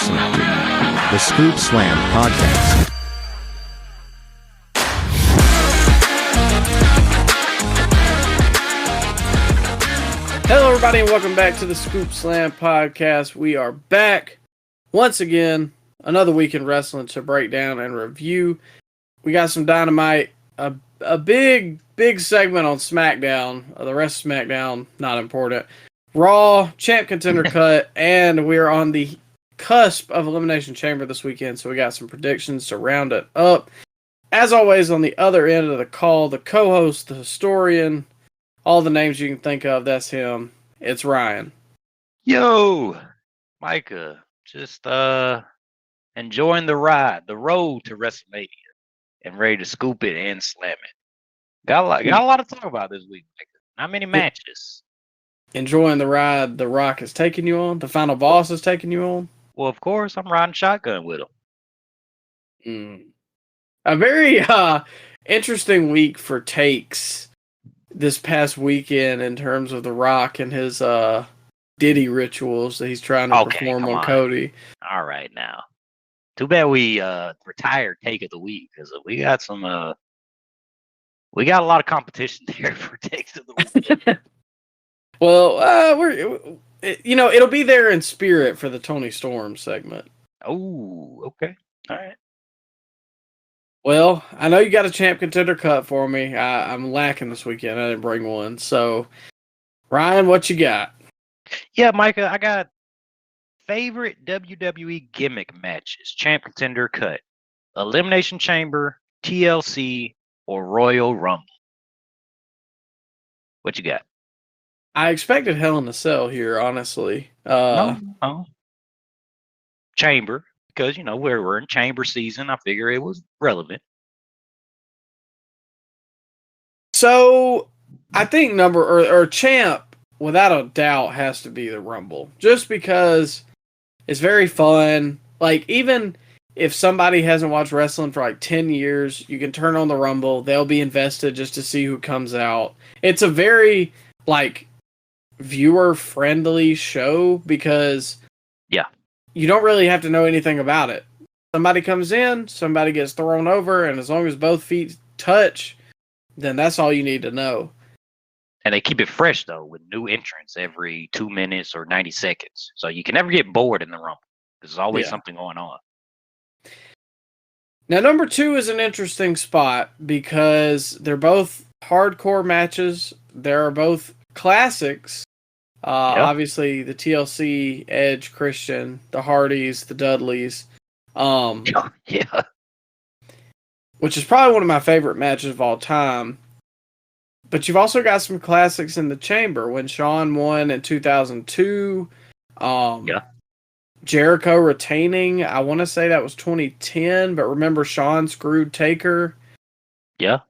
listening to the Scoop Slam Podcast. Hello, everybody, and welcome back to the Scoop Slam Podcast. We are back once again, another week in wrestling to break down and review. We got some Dynamite, a big segment on SmackDown. The rest of SmackDown, not important. Raw, Champ Contender Cut, and we're on the cusp of Elimination Chamber this weekend, so we got some predictions to round it up. As always, on the other end of the call, the co-host, the historian, all the names you can think of, that's him. It's Ryan. Yo, Micah, just enjoying the ride, the road to WrestleMania, and ready to scoop it and slam it. Got a lot to talk about this week, Micah. Not many matches. Enjoying the ride the Rock is taking you on? The final boss is taking you on? Well, of course, I'm riding shotgun with Mm. him. A very interesting week for takes this past weekend in terms of the Rock and his Diddy rituals that he's trying to perform on Cody. All right, now. Too bad we retired take of the week, because we got some we got a lot of competition there for takes of the week. Well, it'll be there in spirit for the Tony Storm segment. Oh, okay. All right. Well, I know you got a Champ Contender Cut for me. I'm lacking this weekend. I didn't bring one. So, Ryan, what you got? Yeah, Micah, I got favorite WWE gimmick matches. Champ Contender Cut, Elimination Chamber, TLC, or Royal Rumble. What you got? I expected Hell in a Cell here, honestly. No. Chamber, because, we're in Chamber season. I figure it was relevant. So, I think Champ, without a doubt, has to be the Rumble. Just because it's very fun. Like, even if somebody hasn't watched wrestling for like 10 years, you can turn on the Rumble. They'll be invested just to see who comes out. It's a very, viewer-friendly show because you don't really have to know anything about it. Somebody comes in, somebody gets thrown over, and as long as both feet touch, then that's all you need to know. And they keep it fresh, though, with new entrants every 2 minutes or 90 seconds. So you can never get bored in the Rumble. There's always something going on. Now, number 2 is an interesting spot because they're both hardcore matches. They're both classics. Obviously, the TLC, Edge, Christian, the Hardys, the Dudleys. Which is probably one of my favorite matches of all time. But you've also got some classics in the Chamber. When Shawn won in 2002. Jericho retaining. I want to say that was 2010. But remember, Shawn screwed Taker. Yeah.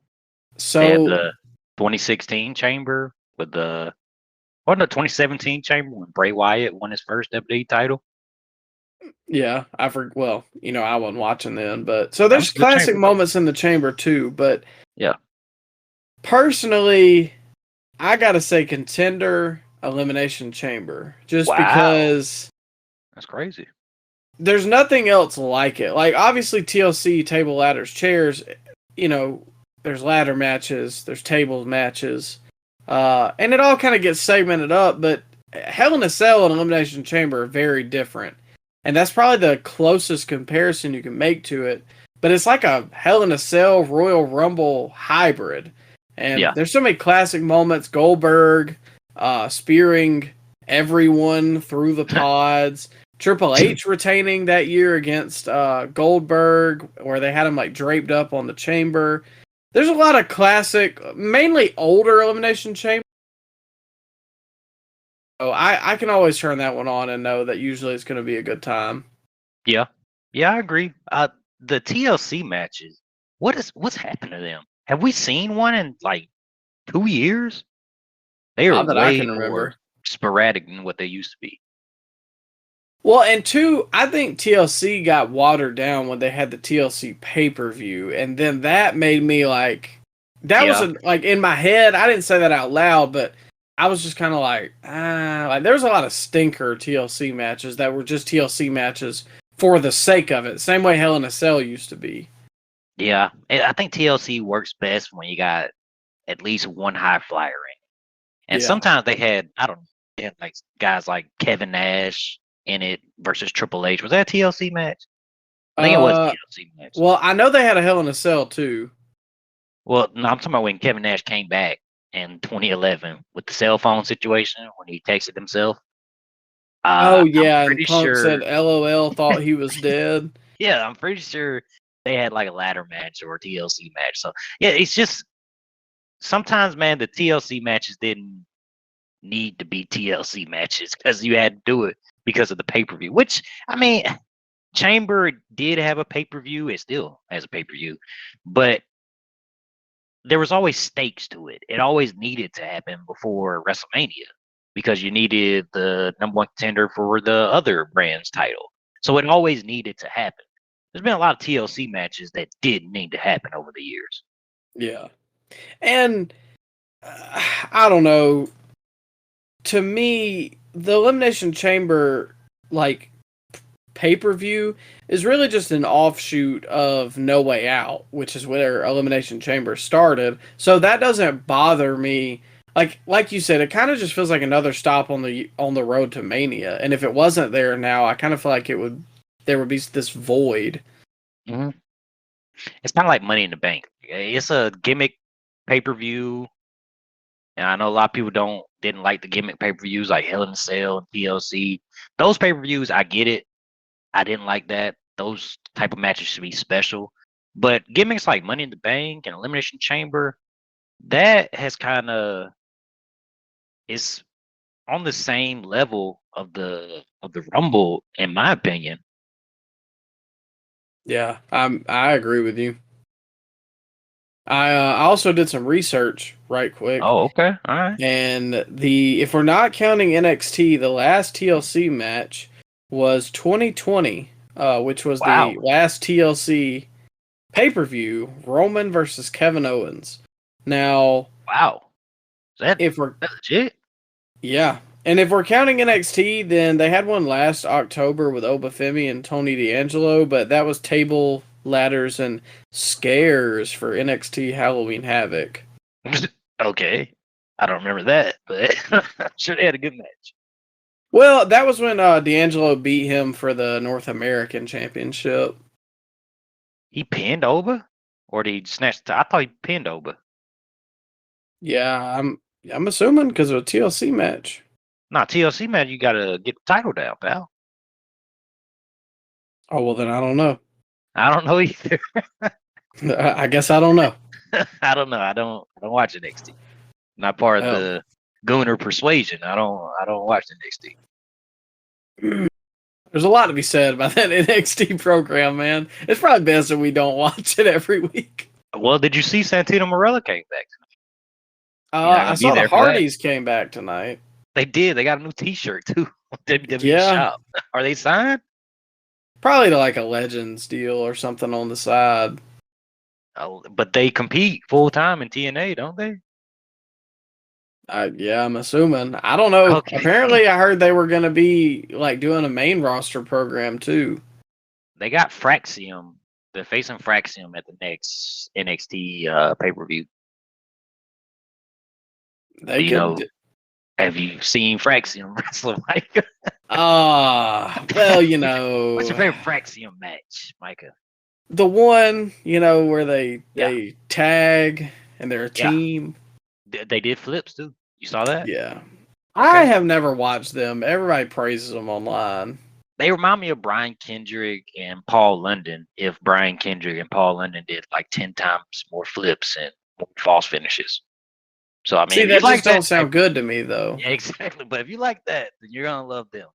So and the 2016 Chamber with the 2017 Chamber when Bray Wyatt won his first WWE title. Yeah, I wasn't watching then, but so there's classic moments in the Chamber too. But personally, I gotta say Contender, Elimination Chamber, just because that's crazy. There's nothing else like it. Like, obviously TLC, table, ladders, chairs. There's ladder matches, there's table matches, and it all kind of gets segmented up. But Hell in a Cell and Elimination Chamber are very different. And that's probably the closest comparison you can make to it. But it's like a Hell in a Cell Royal Rumble hybrid. And there's so many classic moments. Goldberg spearing everyone through the pods. Triple H retaining that year against Goldberg, where they had him draped up on the Chamber. There's a lot of classic, mainly older Elimination Chamber. Oh, I can always turn that one on and know that usually it's going to be a good time. Yeah, I agree. The TLC matches, what's happened to them? Have we seen one in 2 years? They are way more sporadic than what they used to be. Well, and 2, I think TLC got watered down when they had the TLC pay-per-view, and then that made me was in my head. I didn't say that out loud, but I was just kind of there's a lot of stinker TLC matches that were just TLC matches for the sake of it. Same way Hell in a Cell used to be. Yeah, I think TLC works best when you got at least one high flyer in. And Yeah. sometimes they had, I don't know, they had like guys like Kevin Nash in it versus Triple H. Was that a TLC match? I think it was a TLC match. Well, I know they had a Hell in a Cell too. Well, no, I'm talking about when Kevin Nash came back in 2011 with the cell phone situation when he texted himself. Oh I'm yeah, and pretty Punk sure. said LOL thought he was dead. Yeah, I'm pretty sure they had like a ladder match or a TLC match. So yeah, it's just sometimes, man, the TLC matches didn't need to be TLC matches because you had to do it because of the pay per view. Which I mean, Chamber did have a pay per view. It still has a pay per view, but there was always stakes to it. It always needed to happen before WrestleMania because you needed the number one contender for the other brand's title. So it always needed to happen. There's been a lot of TLC matches that didn't need to happen over the years. Yeah. And I don't know. To me, the Elimination Chamber, like, pay-per-view is really just an offshoot of No Way Out, which is where Elimination Chamber started. So that doesn't bother me. Like you said, it kind of just feels like another stop on the road to Mania. And if it wasn't there now, I kind of feel like there would be this void. Mm-hmm. It's kind of like Money in the Bank. It's a gimmick pay-per-view. And I know a lot of people didn't like the gimmick pay-per-views like Hell in a Cell and TLC. Those pay-per-views, I get it. I didn't like that. Those type of matches should be special. But gimmicks like Money in the Bank and Elimination Chamber, that has kind of is on the same level of the Rumble, in my opinion. Yeah, I agree with you. I also did some research right quick. Oh, okay, all right. And if we're not counting NXT, the last TLC match was 2020, which was the last TLC pay-per-view, Roman versus Kevin Owens. Now, wow, that's legit? Yeah. And if we're counting NXT, then they had one last October with Obafemi and Tony D'Angelo, but that was table, ladders, and scares for NXT Halloween Havoc. Okay. I don't remember that, but I'm sure they had a good match. Well, that was when D'Angelo beat him for the North American Championship. He pinned Oba? Or did he snatch I thought he pinned Oba. Yeah, I'm assuming because of a TLC match. Nah, TLC match, you gotta get the title down, pal. Oh, well, then I don't know. I don't know either. I guess I don't know. I don't know. I don't watch NXT. Not part of the Gooner persuasion. I don't watch NXT. There's a lot to be said about that NXT program, man. It's probably best that we don't watch it every week. Well, did you see Santino Marella came back tonight? I saw the Hardys came back tonight. They did. They got a new T-shirt too. WWE Yeah. shop. Are they signed? Probably to like a Legends deal or something on the side. Oh, but they compete full time in TNA, don't they? Yeah, I'm assuming. I don't know. Okay. Apparently, I heard they were going to be like doing a main roster program too. They got Fraxium. They're facing Fraxium at the next NXT pay-per-view. They could. Have you seen Fraxium wrestle, Micah? Well, What's your favorite Fraxium match, Micah? The one, where they tag and they're a team. They did flips too. You saw that? Yeah. Okay. I have never watched them. Everybody praises them online. They remind me of Brian Kendrick and Paul London if Brian Kendrick and Paul London did like 10 times more flips and more false finishes. So, I mean, see, that just don't sound good to me, though. Yeah, exactly. But if you like that, then you're going to love them.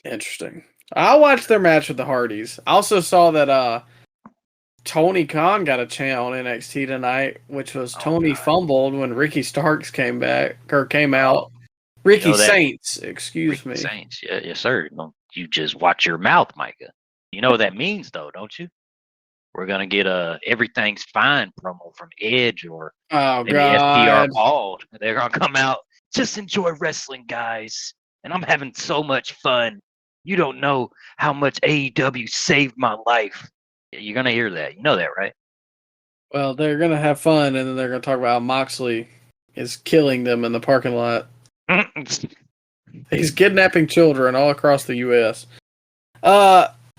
Interesting. I'll watch their match with the Hardys. I also saw that Tony Khan got a chant on NXT tonight, which was Tony fumbled when Ricky Starks came out. Ricky Saints, excuse me. Saints, yeah, yes, sir. Don't you just watch your mouth, Micah. You know what that means, though, don't you? We're gonna get a "Everything's Fine" promo from Edge or maybe FTR Paul. They're gonna come out. Just enjoy wrestling, guys, and I'm having so much fun. You don't know how much AEW saved my life. You're gonna hear that. You know that, right? Well, they're gonna have fun, and then they're gonna talk about how Moxley is killing them in the parking lot. He's kidnapping children all across the U.S.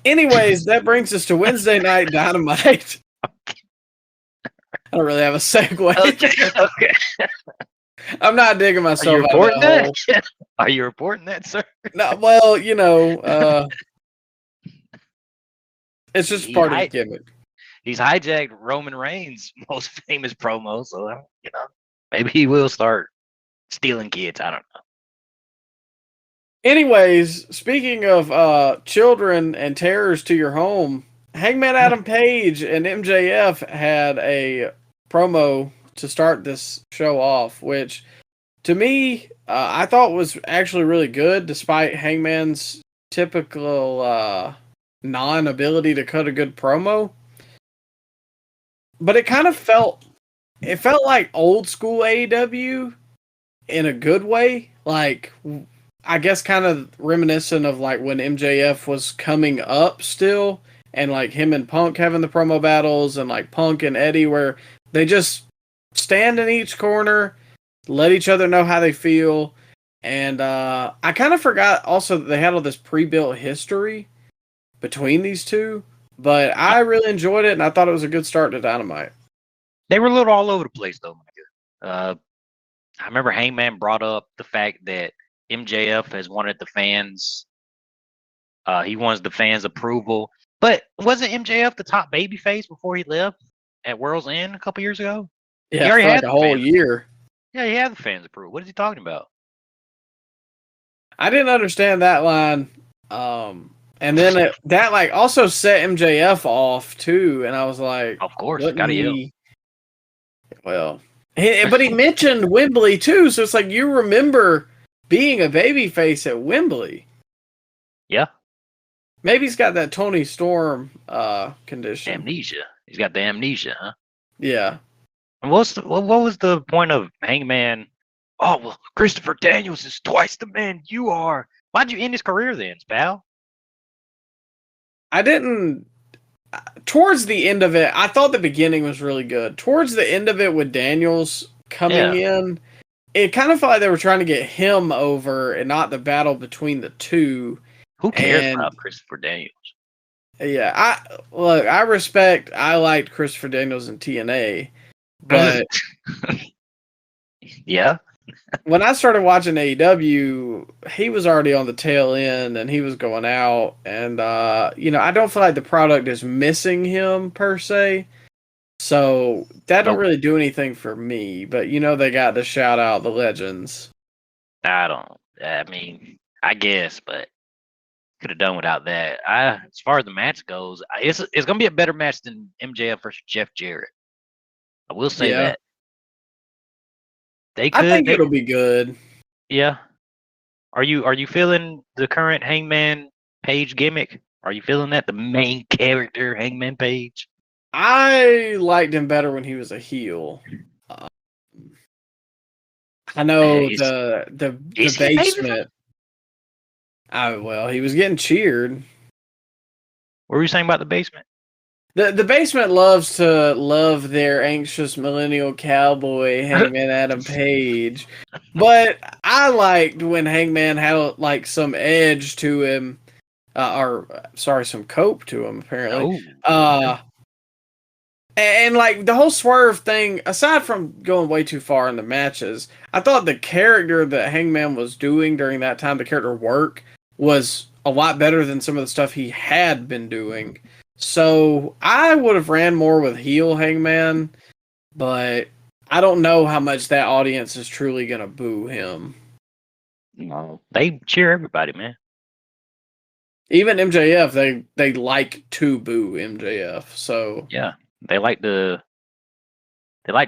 Anyways, that brings us to Wednesday Night Dynamite. I don't really have a segue. Okay. I'm not digging Are myself you out of reporting that that? hole. Are you reporting that, sir? No, well, it's just He part of the hi- gimmick. He's hijacked Roman Reigns' most famous promo, so maybe he will start stealing kids. I don't know. Anyways, speaking of children and terrors to your home, Hangman Adam Page and MJF had a promo to start this show off, which to me, I thought was actually really good, despite Hangman's typical non-ability to cut a good promo. But it kind of felt like old school AEW in a good way. Like, I guess kind of reminiscent of like when MJF was coming up still, and like him and Punk having the promo battles, and like Punk and Eddie where they just stand in each corner, let each other know how they feel. And I kind of forgot also that they had all this pre-built history between these two, but I really enjoyed it, and I thought it was a good start to Dynamite. They were a little all over the place, though, Micah. I remember Hangman brought up the fact that MJF has wanted the fans. He wants the fans' approval. But wasn't MJF the top babyface before he left at World's End a couple years ago? Yeah, He already for like had a the whole fans. year. Yeah, he had the fans' approval. What is he talking about? I didn't understand that line. And then that like also set MJF off too, and I was like, Of course, wouldn't gotta yell. he? Well, but he mentioned Wembley too, so it's like you remember being a babyface at Wembley. Yeah, Maybe he's got that Tony Storm condition. amnesia. He's got the amnesia, huh? Yeah. And what was the point of Hangman? Oh well, Christopher Daniels is twice the man you are. Why'd you end his career then, pal? I didn't. Towards the end of it, I thought the beginning was really good. Towards the end of it, with Daniels coming in, it kind of felt like they were trying to get him over and not the battle between the two. Who cares And about Christopher Daniels? yeah, I liked Christopher Daniels in TNA, but Yeah, when I started watching AEW, he was already on the tail end and he was going out, and I don't feel like the product is missing him per se. So that don't Nope. really do anything for me, but they got to shout out the legends. I mean, I guess, but could have done without that. As far as the match goes, it's gonna be a better match than MJF versus Jeff Jarrett. I will say Yeah. that. I think it'll be good. Yeah. Are you feeling the current Hangman Page gimmick? Are you feeling that the main character Hangman Page? I liked him better when he was a heel. I know the basement. Well, he was getting cheered. What were you saying about the basement? The basement loves to love their anxious millennial cowboy Hangman Adam Page, but I liked when Hangman had like some edge to him, some cope to him apparently. And like the whole swerve thing, aside from going way too far in the matches, I thought the character that Hangman was doing during that time, the character work, was a lot better than some of the stuff he had been doing. So I would have ran more with heel Hangman, but I don't know how much that audience is truly going to boo him. No, they cheer everybody, man. Even MJF, they like to boo MJF. So yeah, they like to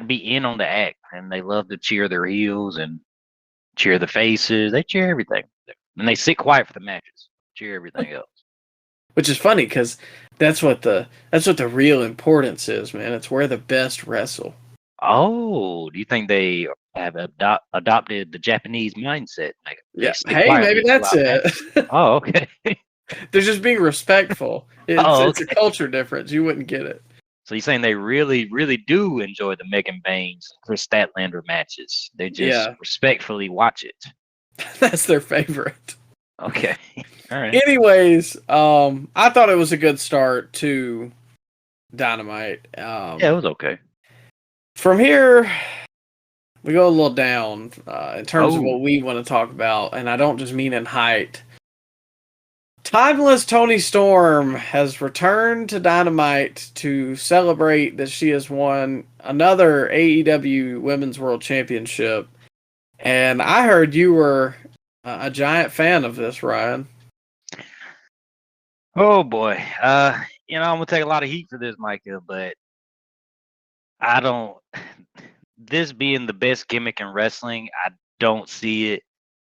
be in on the act, and they love to cheer their heels and cheer the faces. They cheer everything, and they sit quiet for the matches, cheer everything else. Which is funny because that's what the real importance is, man. It's where the best wrestle. Oh, do you think they have adopted the Japanese mindset? Like they Yeah. stick Hey, maybe quietly that's throughout it. matches. Oh, okay. They're just being respectful. It's Oh, it's a okay. culture difference. You wouldn't get it. So you're saying they really, really do enjoy the Megan Baines, Chris Statlander matches. They just Yeah, respectfully watch it. that's their favorite. Okay. All right. Anyways, I thought it was a good start to Dynamite. Yeah, it was okay. From here, we go a little down in terms of Oh, what we want to talk about, and I don't just mean in height. Timeless Tony Storm has returned to Dynamite to celebrate that she has won another AEW Women's World Championship. And I heard you were a giant fan of this, Ryan. oh boy. I'm gonna take a lot of heat for this, Micah, but I don't. This being the best gimmick in wrestling, I don't see it.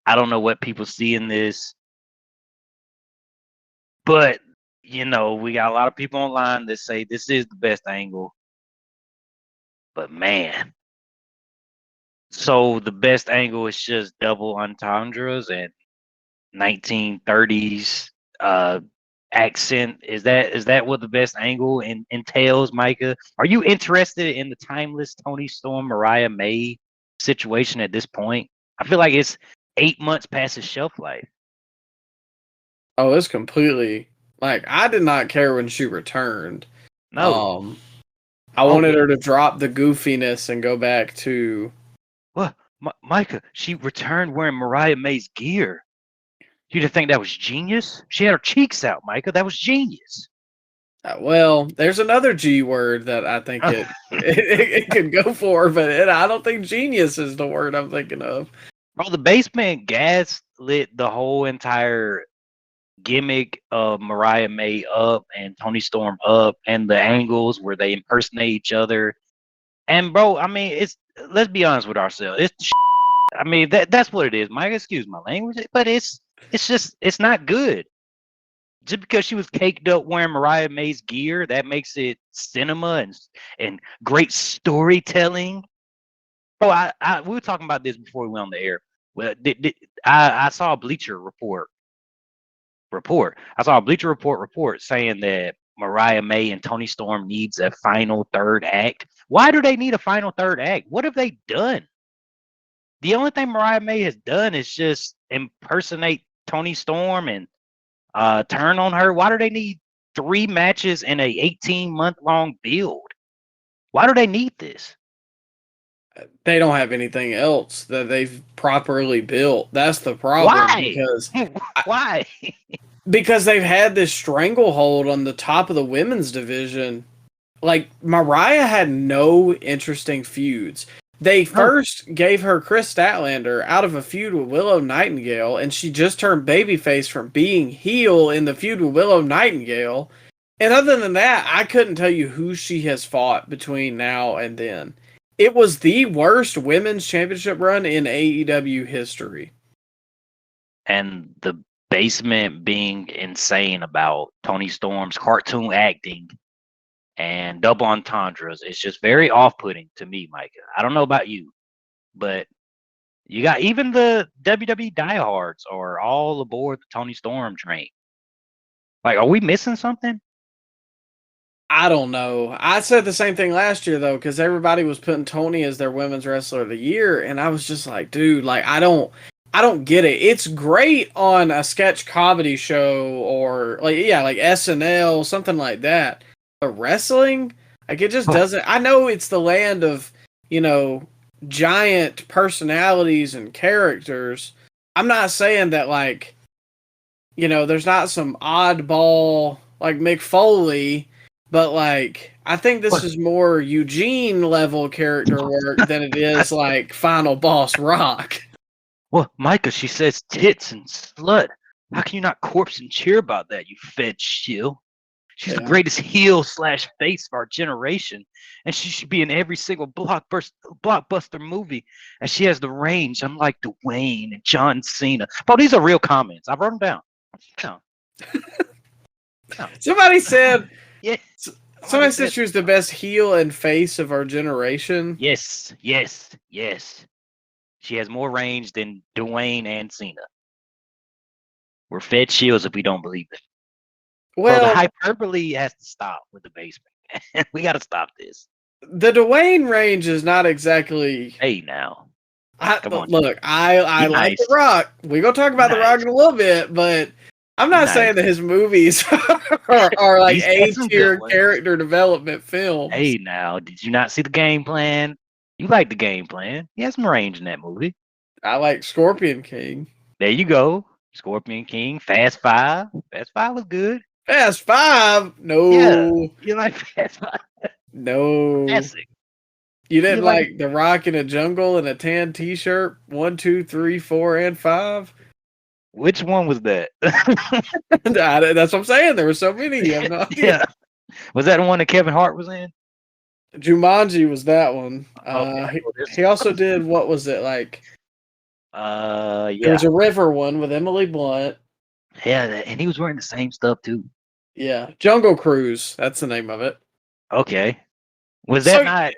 I don't know what people see in this, but we got a lot of people online that say this is the best angle. But man, so the best angle is just double entendres and 1930s accent. Is that what the best angle entails, Micah? Are you interested in the timeless Tony Storm Mariah May situation at this point? I feel like it's 8 months past its shelf life. Oh, it's completely like I did not care when she returned. No. I Oh, wanted her to drop the goofiness and go back to. what? Micah, she returned wearing Mariah May's gear. You didn't think that was genius? She had her cheeks out, Micah. That was genius. Well, there's another G word that I think it could go for, but I don't think genius is the word I'm thinking of. Bro, the basement gas lit the whole entire gimmick of Mariah May up and Tony Storm up, and the angles where they impersonate each other. And bro, I mean, let's be honest with ourselves. I mean, that's what it is. Mike, excuse my language, but it's not good. Just because she was caked up wearing Mariah May's gear, that makes it cinema and great storytelling. Bro, we were talking about this before we went on the air. Well, I saw a Bleacher report. I saw a Bleacher report saying that Mariah May and Tony Storm needs a final third act. Why do they need a final third act? What have they done? The only thing Mariah May has done is just impersonate Tony Storm and turn on her. Why do they need 3 matches in a 18-month long build? Why do they need this? They don't have anything else that they've properly built. That's the problem. Why? Why? Because they've had this stranglehold on the top of the women's division. Like, Mariah had no interesting feuds. They first gave her Chris Statlander out of a feud with Willow Nightingale, and she just turned babyface from being heel in the feud with Willow Nightingale. And other than that, I couldn't tell you who she has fought between now and then. It was the worst women's championship run in AEW history. And the basement being insane about Tony Storm's cartoon acting and double entendres is just very off-putting to me, Micah. I don't know about you, but you got even the WWE diehards are all aboard the Tony Storm train. Like, are we missing something? I don't know. I said the same thing last year though, because everybody was putting Tony as their women's wrestler of the year, and I was just like, dude, like I don't get it. It's great on a sketch comedy show or like SNL, something like that. But wrestling, like it just doesn't. I know it's the land of giant personalities and characters. I'm not saying that there's not some oddball like Mick Foley. But, I think this is more Eugene level character work than it is, Final Boss Rock. Well, Micah, she says tits and slut. How can you not corpse and cheer about that, you fed shill? She's the greatest heel/face of our generation, and she should be in every single blockbuster movie, and she has the range, unlike Dwayne and John Cena. But these are real comments. I wrote them down. No. Somebody said... Yeah. Somebody said she was the best heel and face of our generation. Yes. She has more range than Dwayne and Cena. We're fed shields if we don't believe it. Bro, the Well, hyperbole has to stop with the basement. We got to stop this. the Dwayne range is not exactly. Hey, now. Come on. Look, I Be like nice. The Rock. We're gonna talk about The Rock in a little bit, but I'm not saying that his movies are like He's had some A-tier good ones. character development films. Hey, now, did you not see the game plan? You like the game plan. He has some range in that movie. I like Scorpion King. There you go. Scorpion King, Fast Five. Fast Five was good. Fast Five? No. Yeah. You like Fast Five? No. Classic. You didn't You like The Rock in a jungle and a tan t-shirt? 1, 2, 3, 4, and 5? Which one was that? That's what I'm saying. There were so many. You have no idea. Yeah. Was that the one that Kevin Hart was in? Jumanji was that one. Okay. He also did, what was it, like... Yeah. There was a river one with Emily Blunt. Yeah, and he was wearing the same stuff too. Yeah. Jungle Cruise. That's the name of it. Okay. Was that not...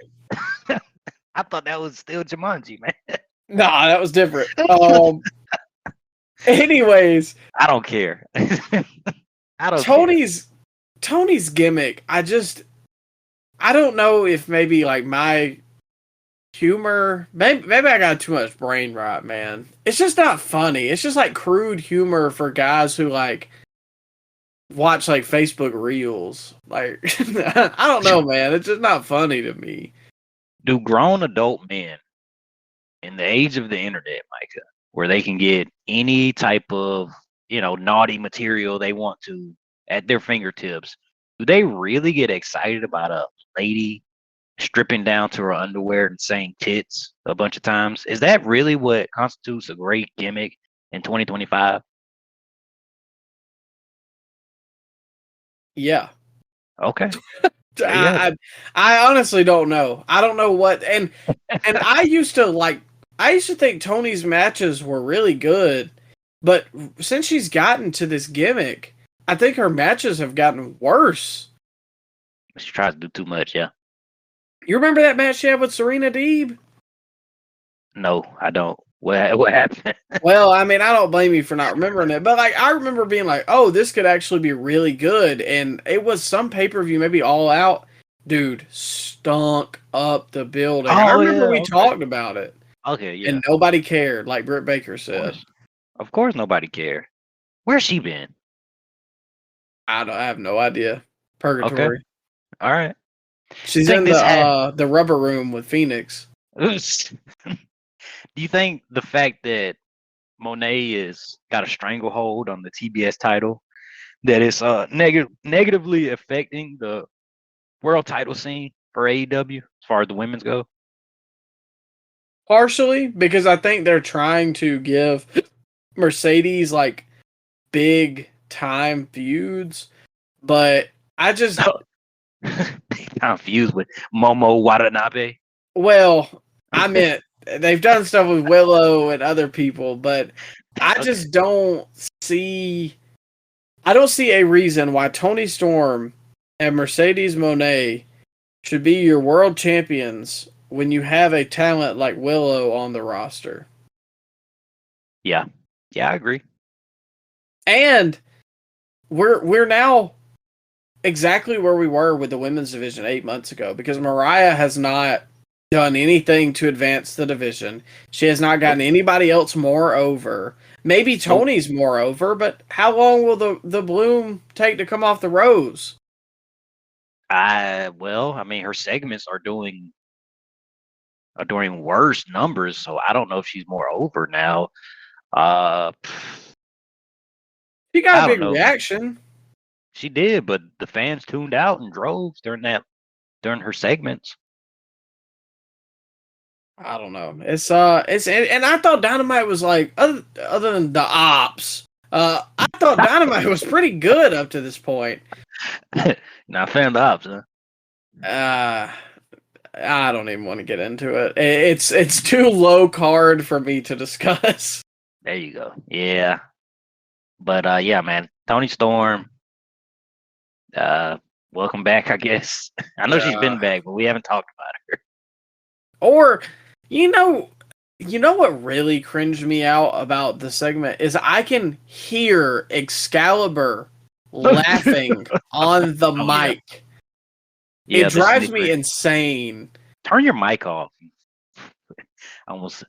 I thought that was still Jumanji, man. Nah, that was different. Anyways. I don't care. I don't Tony's gimmick, I don't know if maybe like my humor, maybe I got too much brain rot, man. It's just not funny. It's just like crude humor for guys who like watch like Facebook reels. Like I don't know, man. It's just not funny to me. Do grown adult men in the age of the internet, Micah, where they can get any type of, naughty material they want to at their fingertips, do they really get excited about a lady stripping down to her underwear and saying tits a bunch of times? Is that really what constitutes a great gimmick in 2025? Yeah. Okay. I honestly don't know. I don't know what, and I used to think Tony's matches were really good, but since she's gotten to this gimmick, I think her matches have gotten worse. She tries to do too much, yeah. You remember that match she had with Serena Deeb? No, I don't. What happened? Well, I mean, I don't blame you for not remembering it, but like I remember being like, "Oh, this could actually be really good," and it was some pay-per-view, maybe All Out. Dude, stunk up the building. I remember we talked about it. Okay, yeah. And nobody cared, like Britt Baker said. Of course nobody cared. Where's she been? I have no idea. Purgatory. Okay. All right. She's in the rubber room with Phoenix. Do you think the fact that Monet is got a stranglehold on the TBS title, that it's negatively affecting the world title scene for AEW as far as the women's go? Partially, because I think they're trying to give Mercedes like big time feuds, but I just confused with Momo Watanabe. Well, I meant they've done stuff with Willow and other people, but I just don't see a reason why Toni Storm and Mercedes Moné should be your world champions when you have a talent like Willow on the roster. Yeah, I agree. And we're now exactly where we were with the women's division 8 months ago, because Mariah has not done anything to advance the division. She has not gotten anybody else more over. Maybe Tony's more over, but how long will the bloom take to come off the rose? Her segments are doing worse numbers, so I don't know if she's more over now. She got a big reaction. She did, but the fans tuned out in droves during her segments. I don't know. It's and I thought Dynamite was like other than the ops. I thought Dynamite was pretty good up to this point. Not fan the ops, huh? I don't even want to get into it. It's too low card for me to discuss. There you go. Yeah. But yeah, man, Toni Storm. welcome back, I guess. I know she's been back, but we haven't talked about her. Or, you know, what really cringed me out about the segment is I can hear Excalibur laughing on the Oh, yeah. mic. Yeah, It drives me insane. Turn your mic off. Almost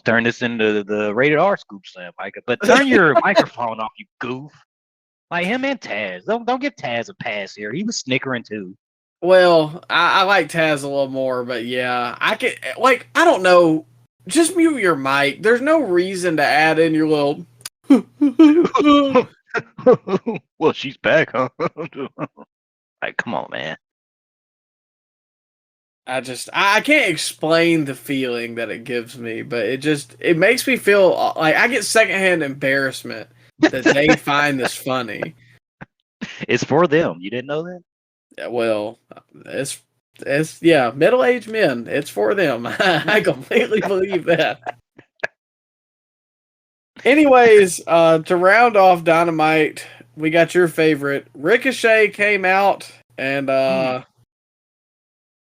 turned this into the rated R scoop slam, Micah. But turn your microphone off, you goof. Like him and Taz. Don't give Taz a pass here. He was snickering too. Well, I like Taz a little more, but yeah, I can I don't know. Just mute your mic. There's no reason to add in your little. Well, she's back, huh? Like, come on, man. I can't explain the feeling that it gives me, but it makes me feel like I get secondhand embarrassment that they find this funny. It's for them. You didn't know that? Well, it's middle-aged men. It's for them. I completely believe that. Anyways, to round off Dynamite, we got your favorite. Ricochet came out, and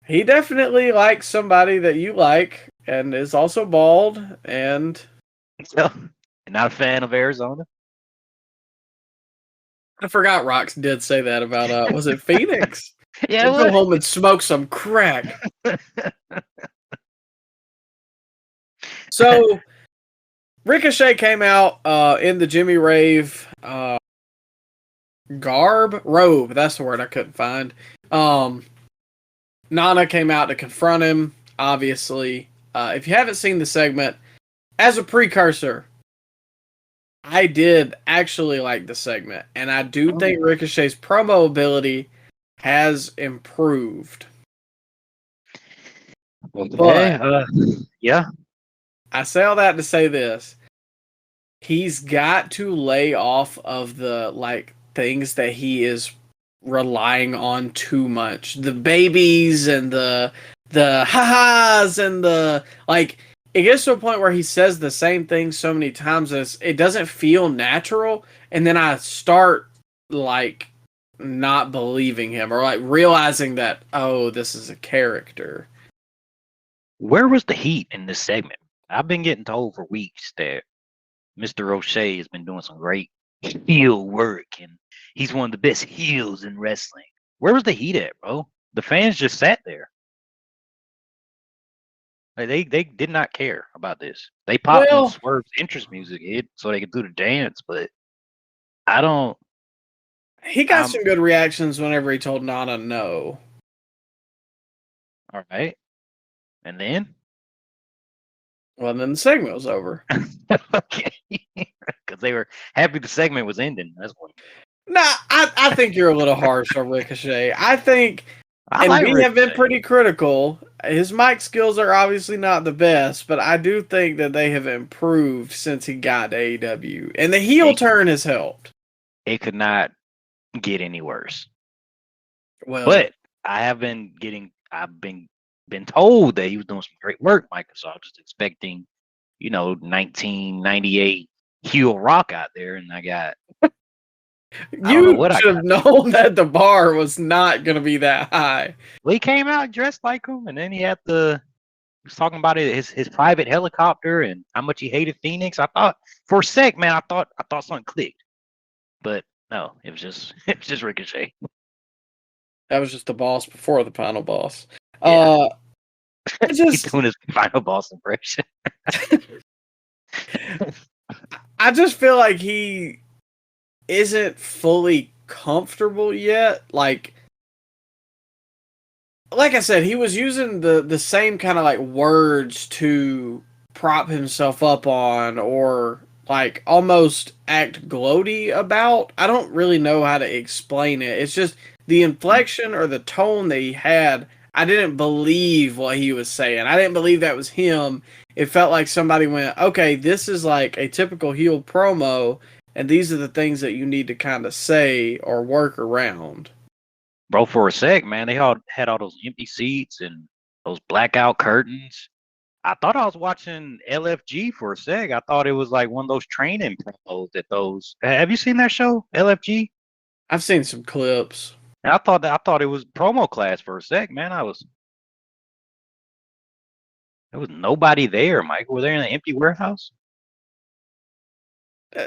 he definitely likes somebody that you like, and is also bald, and So, not a fan of Arizona? I forgot Rox did say that about was it Phoenix? Yeah, Go home and smoke some crack. So Ricochet came out in the Jimmy Rave robe. That's the word I couldn't find. Nana came out to confront him. Obviously, if you haven't seen the segment, as a precursor, I did actually like the segment, and I do think Ricochet's promo ability has improved. But yeah, I say all that to say this: he's got to lay off of the things that he is relying on too much. The babies and the ha-has and it gets to a point where he says the same thing so many times as it doesn't feel natural, and then I start not believing him or realizing that, oh, this is a character. Where was the heat in this segment? I've been getting told for weeks that Mr. O'Shea has been doing some great heel work, and he's one of the best heels in wrestling. Where was the heat at, bro? The fans just sat there. Like, they did not care about this. They popped when Swerve's interest music hit so they could do the dance, but I don't. He got some good reactions whenever he told Nana no. All right. And then? Well, then the segment was over. Okay. Because they were happy the segment was ending. That's one. Nah, I think you're a little harsh on Ricochet. I think, we have been pretty critical. His mic skills are obviously not the best, but I do think that they have improved since he got to AEW. And the heel turn has helped. It could not get any worse. Well, but I've been told that he was doing some great work, Micah. So I was just expecting, 1998 heel Rock out there, and I got. You should have known that the bar was not going to be that high. Well, he came out dressed like him, and then he was talking about his private helicopter and how much he hated Phoenix. I thought for a sec, man, I thought something clicked, but no, it was just Ricochet. That was just the boss before the final boss. Yeah. He's doing his final boss impression. I just feel like he isn't fully comfortable yet. Like I said, he was using the same kind of words to prop himself up on, or almost act gloaty about. I don't really know how to explain it. It's just the inflection or the tone that he had. I didn't believe what he was saying. I didn't believe that was him. It felt like somebody went, okay, this is like a typical heel promo, and these are the things that you need to kind of say or work around. Bro, for a sec, man, they all had all those empty seats and those blackout curtains. I thought I was watching LFG for a sec. I thought it was like one of those training promos that those. Have you seen that show, LFG? I've seen some clips. And I thought it was promo class for a sec, man. There was nobody there, Mike. Were they in an empty warehouse?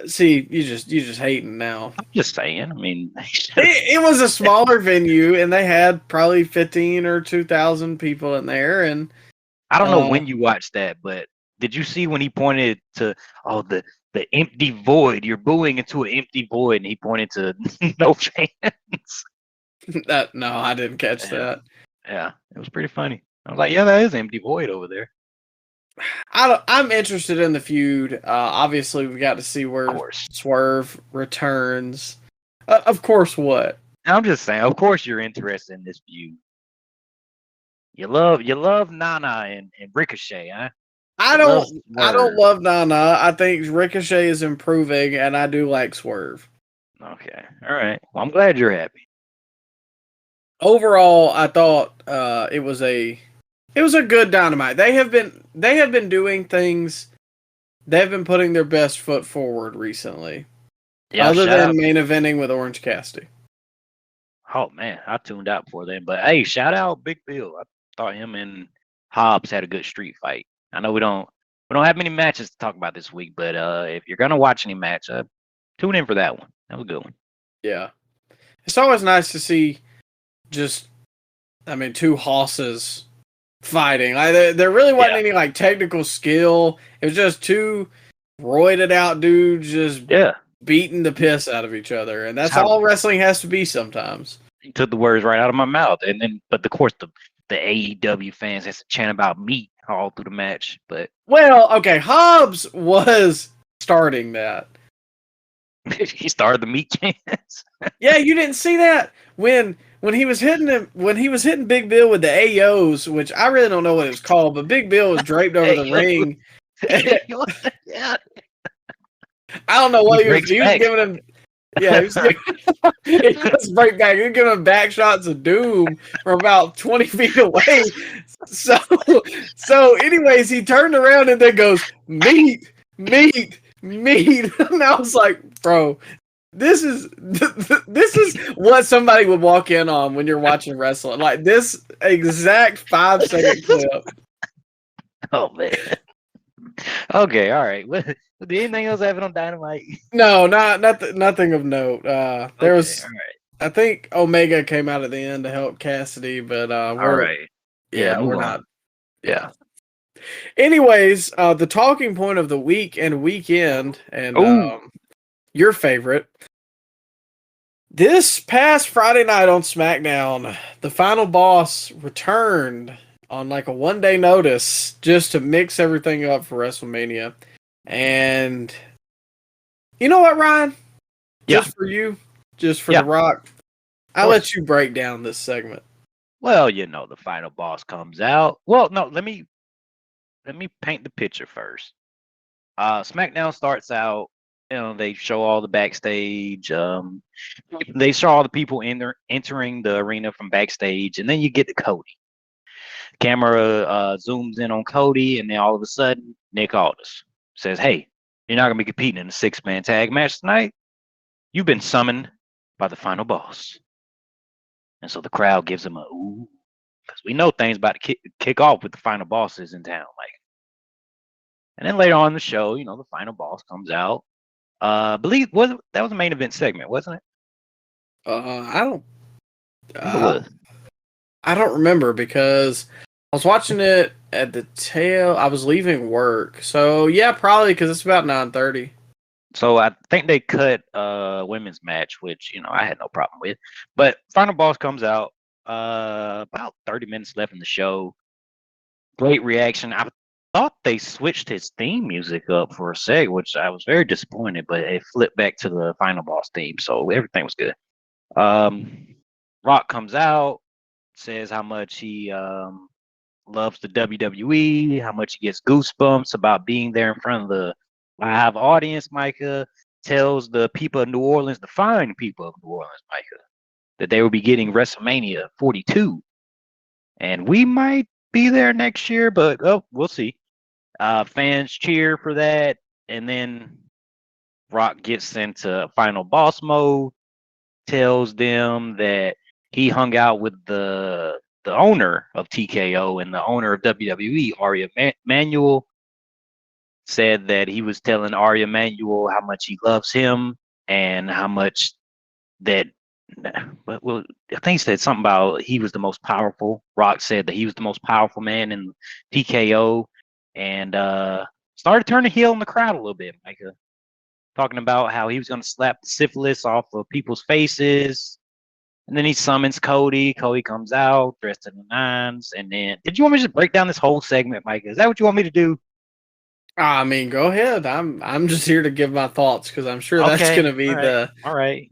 See, you just hating now. I'm just saying. I mean, It was a smaller venue, and they had probably 15 or 2,000 people in there. And I don't know when you watched that, but did you see when he pointed to the empty void? You're booing into an empty void, and he pointed to no fans. no, I didn't catch that. Yeah, it was pretty funny. I was like, yeah, that is an empty void over there. I'm interested in the feud. Obviously, we got to see where Of course. Swerve returns. Of course, what? I'm just saying. Of course, you're interested in this feud. You love Nana and Ricochet, huh? I don't love Nana. I think Ricochet is improving, and I do like Swerve. Okay, all right. Well, I'm glad you're happy. Overall, I thought it was a good Dynamite. They have been doing things. They've been putting their best foot forward recently. Yeah, other shout than out. main eventing with Orange Cassidy. Oh man, I tuned out before then. But hey, shout out Big Bill. I thought him and Hobbs had a good street fight. I know we don't have many matches to talk about this week, but if you're gonna watch any match, tune in for that one. That was a good one. Yeah, it's always nice to see two hosses fighting. Like there really wasn't any like technical skill. It was just two roided out dudes just beating the piss out of each other, and that's all wrestling has to be sometimes. You took the words right out of my mouth, and then but of course the AEW fans has to chant about meat all through the match. But okay, Hobbs was starting that. He started the meat chants. Yeah, you didn't see that when he was hitting Big Bill with the AOs, which I really don't know what it was called, but Big Bill was draped over the ring. Yeah. I don't know what he was giving him. Yeah, he was break back. He was giving him back shots of doom from about 20 feet away. So anyways, he turned around and then goes, meat. And I was like, bro, this is what somebody would walk in on when you're watching wrestling. Like this exact 5-second clip. Oh man. Okay, all right. Did anything else happen on Dynamite? No, nothing of note. There was, all right. I think Omega came out at the end to help Cassidy, but all right. Yeah, we're not. Yeah. Anyways, the talking point of the week and weekend, and your favorite. This past Friday night on SmackDown, the final boss returned on like a 1-day notice just to mix everything up for WrestleMania. And you know what, Ryan? Yeah. Just for you, just for The Rock, I'll let you break down this segment. Well, the final boss comes out. Well, no, let me paint the picture first. SmackDown starts out, they show all the backstage. They show all the people entering the arena from backstage, and then you get to Cody. Camera zooms in on Cody, and then all of a sudden, Nick Aldis says, "Hey, you're not gonna be competing in a 6-man tag match tonight. You've been summoned by the final boss." And so the crowd gives him a ooh, because we know things about to kick off with the final bosses in town, like. And then later on in the show, the final boss comes out. That was a main event segment, wasn't it? I don't remember because I was watching it at the tail. I was leaving work, so yeah, probably because it's about 9:30. So I think they cut women's match, which I had no problem with. But final boss comes out. About 30 minutes left in the show. Great reaction. I thought they switched his theme music up for a sec, which I was very disappointed. But it flipped back to the final boss theme, so everything was good. Rock comes out, says how much he loves the WWE, how much he gets goosebumps about being there in front of the live audience. Micah tells the people of New Orleans, the fine people of New Orleans, Micah, that they will be getting WrestleMania 42. And we might be there next year, but we'll see. Fans cheer for that. And then Rock gets into final boss mode, tells them that he hung out with the owner of TKO and the owner of WWE, Arya Manuel. Said that he was telling Arya Manuel how much he loves him and how much that. Well, I think he said something about he was the most powerful. Rock said that he was the most powerful man in TKO, and started turning heel in the crowd a little bit, Micah. Talking about how he was going to slap the syphilis off of people's faces. And then he summons Cody. Cody comes out dressed in the nines. And then, did you want me to just break down this whole segment, Micah? Is that what you want me to do? I mean, go ahead. I'm just here to give my thoughts because I'm sure that's Okay. going to be All right. the. All right.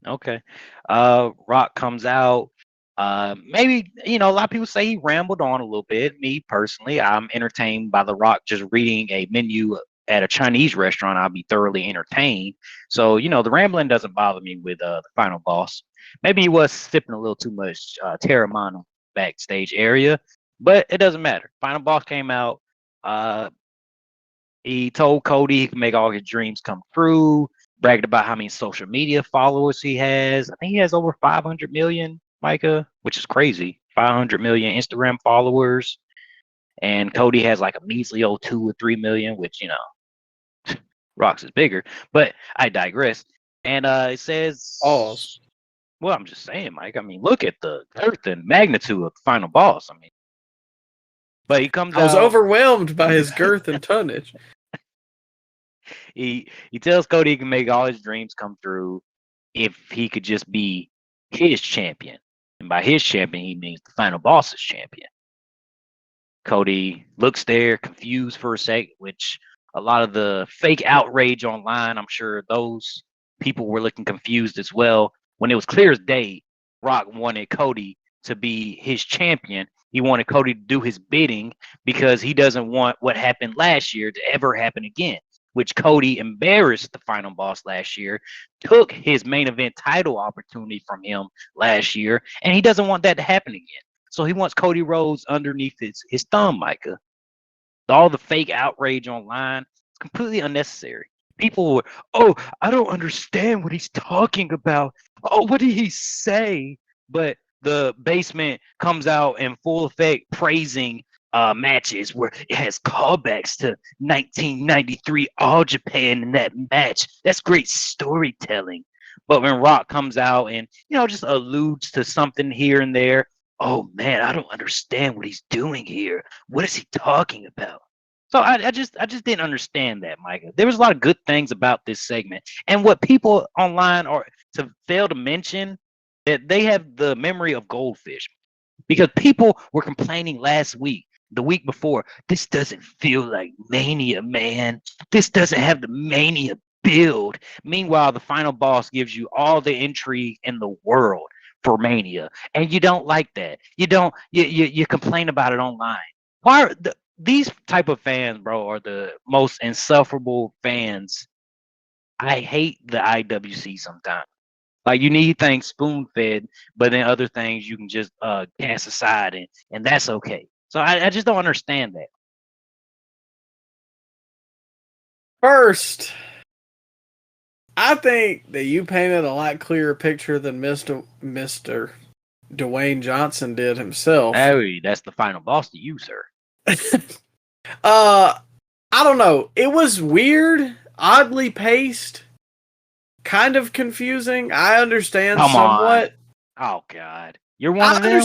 Okay. Rock comes out. Maybe, a lot of people say he rambled on a little bit. Me personally, I'm entertained by The Rock just reading a menu at a Chinese restaurant. I'll be thoroughly entertained. So, the rambling doesn't bother me with the final boss. Maybe he was sipping a little too much Terramana backstage area, but it doesn't matter. Final boss came out. He told Cody he can make all his dreams come true, bragged about how many social media followers he has. I think he has over 500 million, Micah, which is crazy. 500 million Instagram followers. And Cody has like a measly old 2 or 3 million, which, Rock's is bigger. But I digress. And it says, Oh, well, I'm just saying, Mike. I mean, look at the girth and magnitude of the final boss. I mean, but he comes I was out. overwhelmed by his girth and tonnage. He tells Cody he can make all his dreams come true if he could just be his champion. And by his champion, he means the final boss's champion. Cody looks there, confused for a sec, which a lot of the fake outrage online, I'm sure those people were looking confused as well. When it was clear as day, Rock wanted Cody to be his champion. He wanted Cody to do his bidding because he doesn't want what happened last year to ever happen again, which Cody embarrassed the final boss last year, took his main event title opportunity from him last year, and he doesn't want that to happen again. So he wants Cody Rhodes underneath his thumb, Micah. All the fake outrage online, it's completely unnecessary. People were, oh, I don't understand what he's talking about. Oh, what did he say? But the basement comes out in full effect praising matches where it has callbacks to 1993 All Japan in that match. That's great storytelling. But when Rock comes out and just alludes to something here and there, oh man, I don't understand what he's doing here. What is he talking about? So I just didn't understand that, Micah. There was a lot of good things about this segment, and what people online are to fail to mention that they have the memory of goldfish, because people were complaining last week, the week before, this doesn't feel like Mania, man. This doesn't have the Mania build. Meanwhile, the final boss gives you all the intrigue in the world for Mania, and you don't like that. You complain about it online. Why are these type of fans, bro, are the most insufferable fans. I hate the IWC sometimes. Like, you need things spoon fed, but then other things you can just cast aside, and that's okay. So I just don't understand that. First, I think that you painted a lot clearer picture than Mr. Dwayne Johnson did himself. Hey, that's the final boss to you, sir. I don't know. It was weird, oddly paced, kind of confusing. I understand somewhat. Oh God, you're one of them.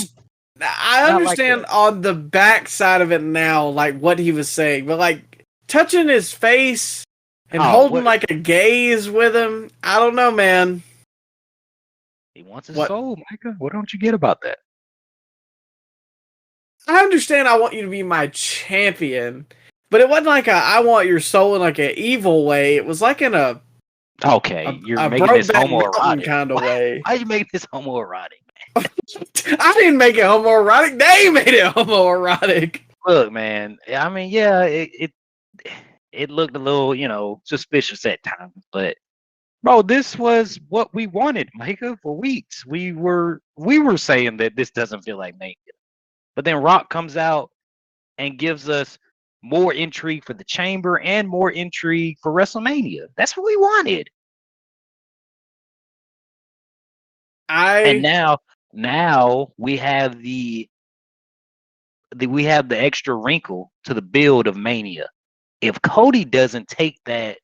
I understand like on the back side of it now, like what he was saying, but like touching his face and holding like a gaze with him, I don't know, man. He wants his soul, Micah. What don't you get about that? I understand I want you to be my champion, but it wasn't like I want your soul in like an evil way. It was like in a you're making this homoerotic kind of way. Why you make this homoerotic, man? I didn't make it homoerotic. They made it homoerotic. Look, man. I mean, yeah, it looked a little, suspicious at times, but bro, this was what we wanted, Micah, for weeks. We were saying that this doesn't feel like Mania. But then Rock comes out and gives us more intrigue for the Chamber and more intrigue for WrestleMania. That's what we wanted. And now we have the extra wrinkle to the build of Mania. If Cody doesn't take that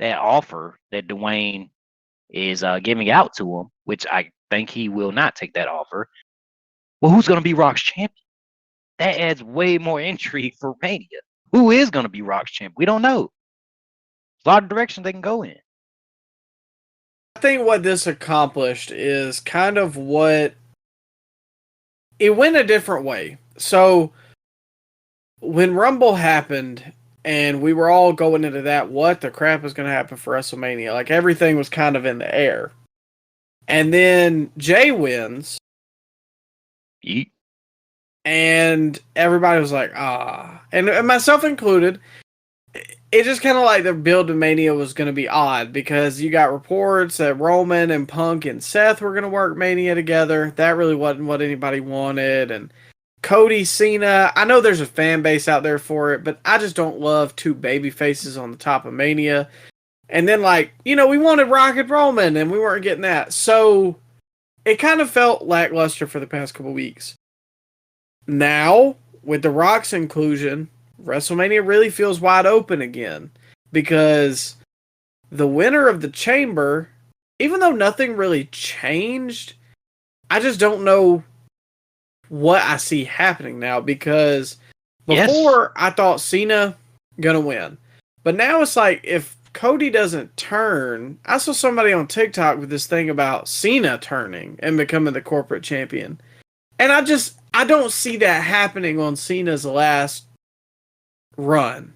offer that Dwayne is giving out to him, which I think he will not take that offer, well, who's going to be Rock's champion? That adds way more intrigue for Mania. Who is going to be Rock's champion? We don't know. There's a lot of directions they can go in. I think what this accomplished is kind of what it went a different way. So when Rumble happened and we were all going into that, what the crap is going to happen for WrestleMania? Like everything was kind of in the air. And then Jay wins. Yeet. And everybody was like, and myself included, it just kind of like the build to Mania was going to be odd because you got reports that Roman and Punk and Seth were going to work Mania together. That really wasn't what anybody wanted. And Cody, Cena, I know there's a fan base out there for it, but I just don't love two baby faces on the top of Mania. And then we wanted Rock and Roman and we weren't getting that. So it kind of felt lackluster for the past couple weeks. Now, with The Rock's inclusion, WrestleMania really feels wide open again because the winner of the Chamber, even though nothing really changed, I just don't know what I see happening now because before I thought Cena gonna win, but now it's like if Cody doesn't turn, I saw somebody on TikTok with this thing about Cena turning and becoming the corporate champion, and I don't see that happening on Cena's last run.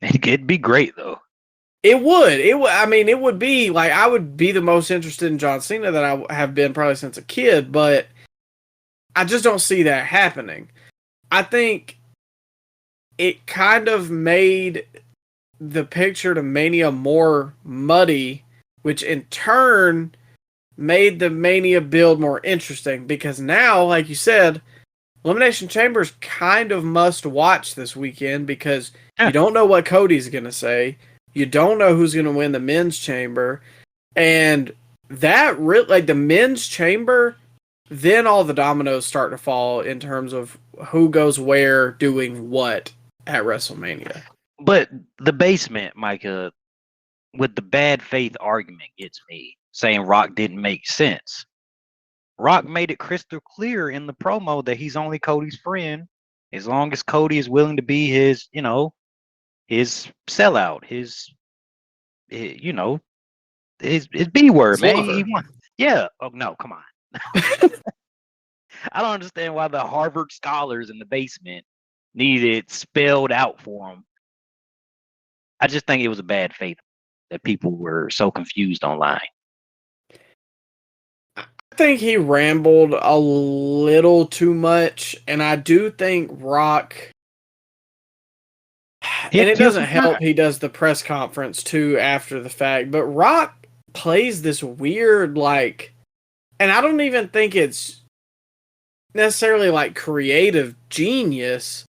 It'd be great though. It would. I mean, it would be like I would be the most interested in John Cena that I have been probably since a kid, but I just don't see that happening. I think it kind of made the picture to Mania more muddy, which in turn made the Mania build more interesting because now, like you said, Elimination Chamber is kind of must watch this weekend because you don't know what Cody's going to say. You don't know who's going to win the men's chamber. And that really, the men's chamber, then all the dominoes start to fall in terms of who goes where doing what at WrestleMania. But the basement, Micah, with the bad faith argument gets me saying Rock didn't make sense. Rock made it crystal clear in the promo that he's only Cody's friend as long as Cody is willing to be his sellout, his B word, man. Oh no, come on. I don't understand why the Harvard scholars in the basement needed it spelled out for him. I just think it was a bad faith that people were so confused online. I think he rambled a little too much, and I do think Rock, and it doesn't help he does the press conference too after the fact, but Rock plays this weird and I don't even think it's necessarily creative genius.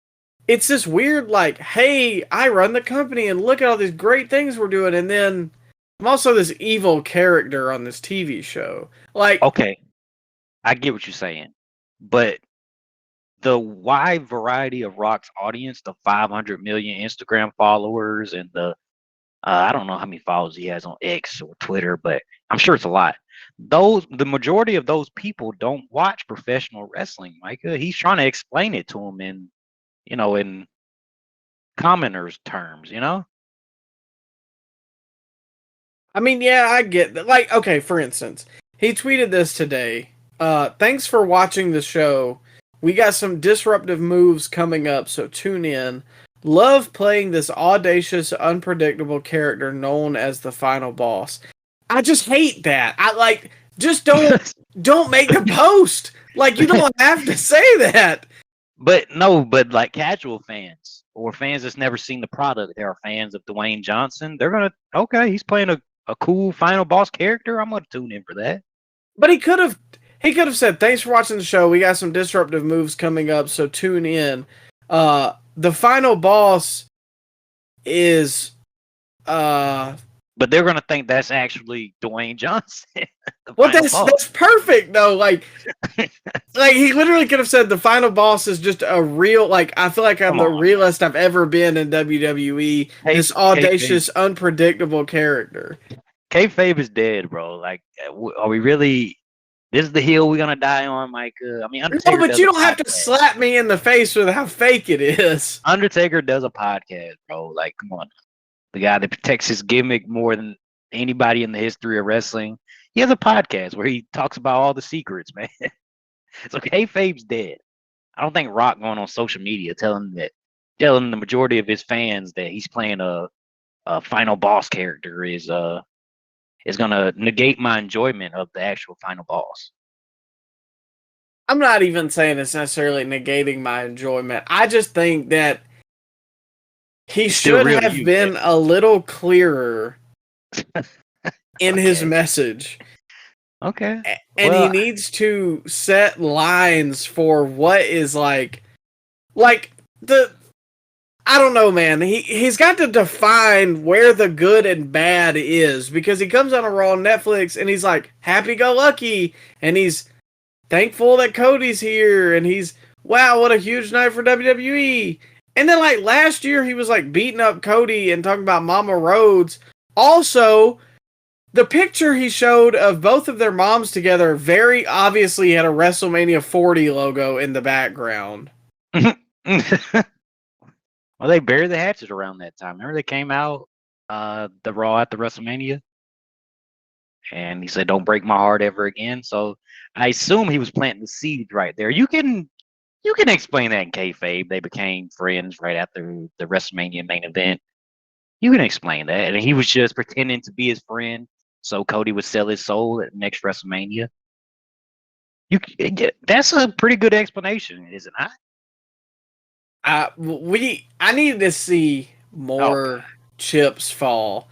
It's this weird hey, I run the company and look at all these great things we're doing, and then I'm also this evil character on this TV show. Okay, I get what you're saying, but the wide variety of Rock's audience, the 500 million Instagram followers, and the I don't know how many followers he has on X or Twitter, but I'm sure it's a lot. The majority of those people don't watch professional wrestling, Micah. He's trying to explain it to them in commoners terms, I mean, yeah, I get that. Okay, for instance, he tweeted this today. Thanks for watching the show. We got some disruptive moves coming up, so tune in. Love playing this audacious, unpredictable character known as the final boss. I just hate that. Just don't make the post. You don't have to say that. But casual fans or fans that's never seen the product, they are fans of Dwayne Johnson. They're gonna, he's playing a cool final boss character. I'm gonna tune in for that. But he could have said, thanks for watching the show. We got some disruptive moves coming up, so tune in. The final boss is But they're gonna think that's actually Dwayne Johnson. The Well, final boss. that's perfect though. Like he literally could have said the final boss is just a real. Like I feel like I'm Come the on, realest I've ever been in WWE. This audacious, unpredictable character. Kayfabe is dead, bro. Like, are we really? This is the hill we're gonna die on, Micah. I mean, Undertaker. No, but does you a don't have to podcast. slap me in the face with how fake it is. Undertaker does a podcast, bro. Like, come on, the guy that protects his gimmick more than anybody in the history of wrestling. He has a podcast where he talks about all the secrets, man. So kayfabe's dead. I don't think Rock going on social media telling the majority of his fans that he's playing a final boss character is gonna negate my enjoyment of the actual final boss. I'm not even saying it's necessarily negating my enjoyment. I just think that he should have been a little clearer in his message. Okay. And he needs to set lines for what is like the I don't know, man. He's got to define where the good and bad is, because he comes on a Raw on Netflix and he's like happy-go-lucky and he's thankful that Cody's here and he's wow, what a huge night for WWE. And then like last year he was like beating up Cody and talking about Mama Rhodes. Also, the picture he showed of both of their moms together very obviously had a WrestleMania 40 logo in the background. Well, they buried the hatchet around that time. Remember they came out the Raw at the WrestleMania? And he said, "Don't break my heart ever again." So I assume he was planting the seeds right there. You can explain that in kayfabe. They became friends right after the WrestleMania main event. You can explain that. And he was just pretending to be his friend so Cody would sell his soul at next WrestleMania. That's a pretty good explanation, is it not? I needed to see more chips fall,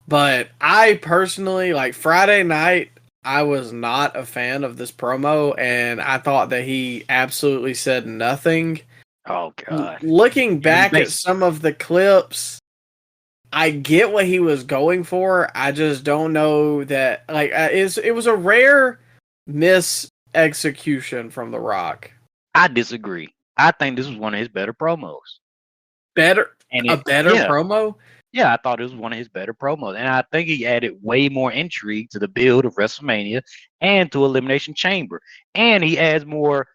but I personally, like Friday night, I was not a fan of this promo, and I thought that he absolutely said nothing. Oh God! Looking back at some of the clips, I get what he was going for. I just don't know that it was a rare mis-execution from The Rock. I disagree. I think this was one of his better promos. Better promo? Yeah, I thought it was one of his better promos. And I think he added way more intrigue to the build of WrestleMania and to Elimination Chamber. And he adds more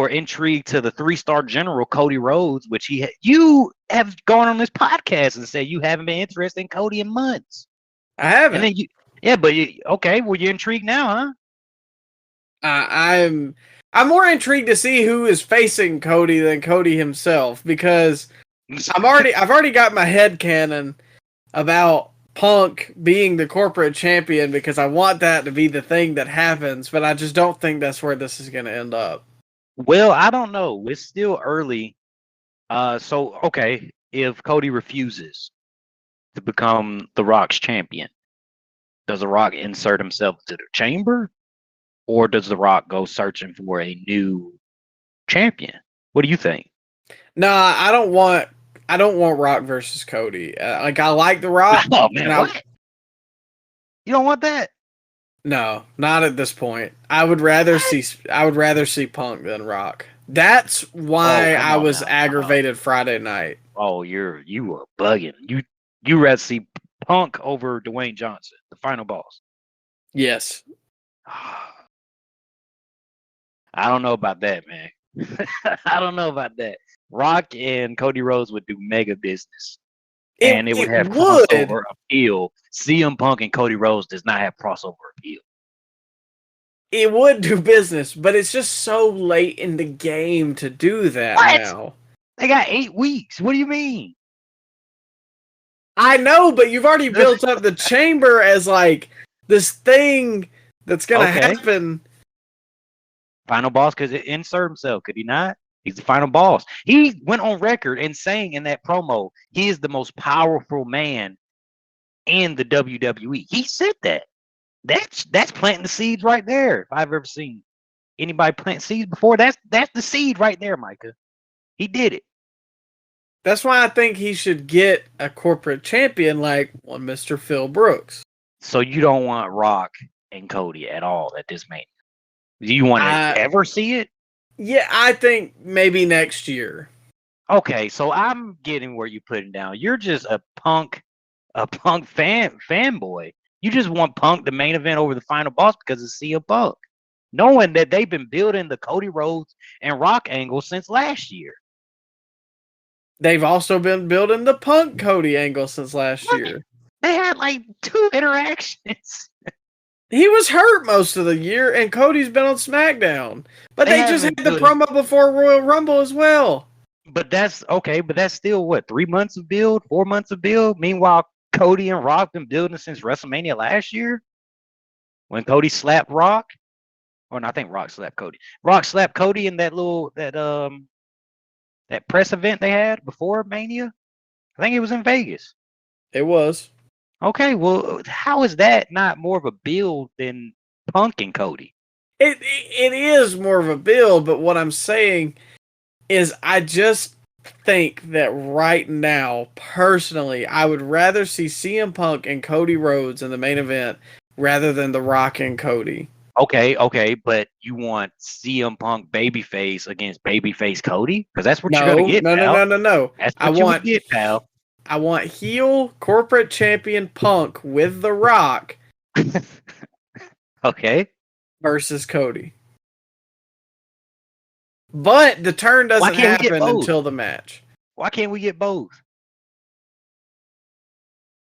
intrigue to the 3-star general, Cody Rhodes, which you have gone on this podcast and said you haven't been interested in Cody in months. I haven't. And then okay, well, you're intrigued now, huh? I'm more intrigued to see who is facing Cody than Cody himself, because I've already got my headcanon about Punk being the corporate champion, because I want that to be the thing that happens, but I just don't think that's where this is going to end up. Well, I don't know. It's still early. So okay, if Cody refuses to become The Rock's champion, does The Rock insert himself to the chamber? Or does The Rock go searching for a new champion? What do you think? Nah, I don't want Rock versus Cody. I like The Rock. Oh man, what? You don't want that? No, not at this point. I would rather see Punk than Rock. That's why I was aggravated Friday night. Oh, you are bugging. You rather see Punk over Dwayne Johnson, the final boss? Yes. I don't know about that, man. I don't know about that. Rock and Cody Rhodes would do mega business. And it would have crossover appeal. CM Punk and Cody Rhodes does not have crossover appeal. It would do business, but it's just so late in the game to do that now. They got 8 weeks. What do you mean? I know, but you've already built up the chamber as like this thing that's going to happen. Final boss, because it insert himself. Could he not? He's the final boss. He went on record and saying in that promo, he is the most powerful man in the WWE. He said that. That's planting the seeds right there. If I've ever seen anybody plant seeds before, that's the seed right there, Micah. He did it. That's why I think he should get a corporate champion like one Mr. Phil Brooks. So you don't want Rock and Cody at all at this Mania? Do you want to ever see it? Yeah, I think maybe next year. Okay, so I'm getting where you're putting down. You're just a Punk fanboy. You just want Punk the main event over the final boss because of CM Punk, knowing that they've been building the Cody Rhodes and Rock angle since last year. They've also been building the Punk Cody angle since last year. They had like 2 interactions. He was hurt most of the year, and Cody's been on SmackDown. But they just had the promo before Royal Rumble as well. But that's okay. But that's still what, 3 months of build, 4 months of build. Meanwhile, Cody and Rock been building since WrestleMania last year, when Cody slapped Rock. Or no, I think Rock slapped Cody. Rock slapped Cody in that press event they had before Mania. I think it was in Vegas. It was. Okay, well, how is that not more of a build than Punk and Cody? It is more of a build, but what I'm saying is I just think that right now, personally, I would rather see CM Punk and Cody Rhodes in the main event rather than The Rock and Cody. Okay, but you want CM Punk babyface against babyface Cody? Because that's what you're going to get, No. That's what you would get, pal. I want heel corporate champion Punk with The Rock. Okay. Versus Cody. But the turn doesn't happen until the match. Why can't we get both?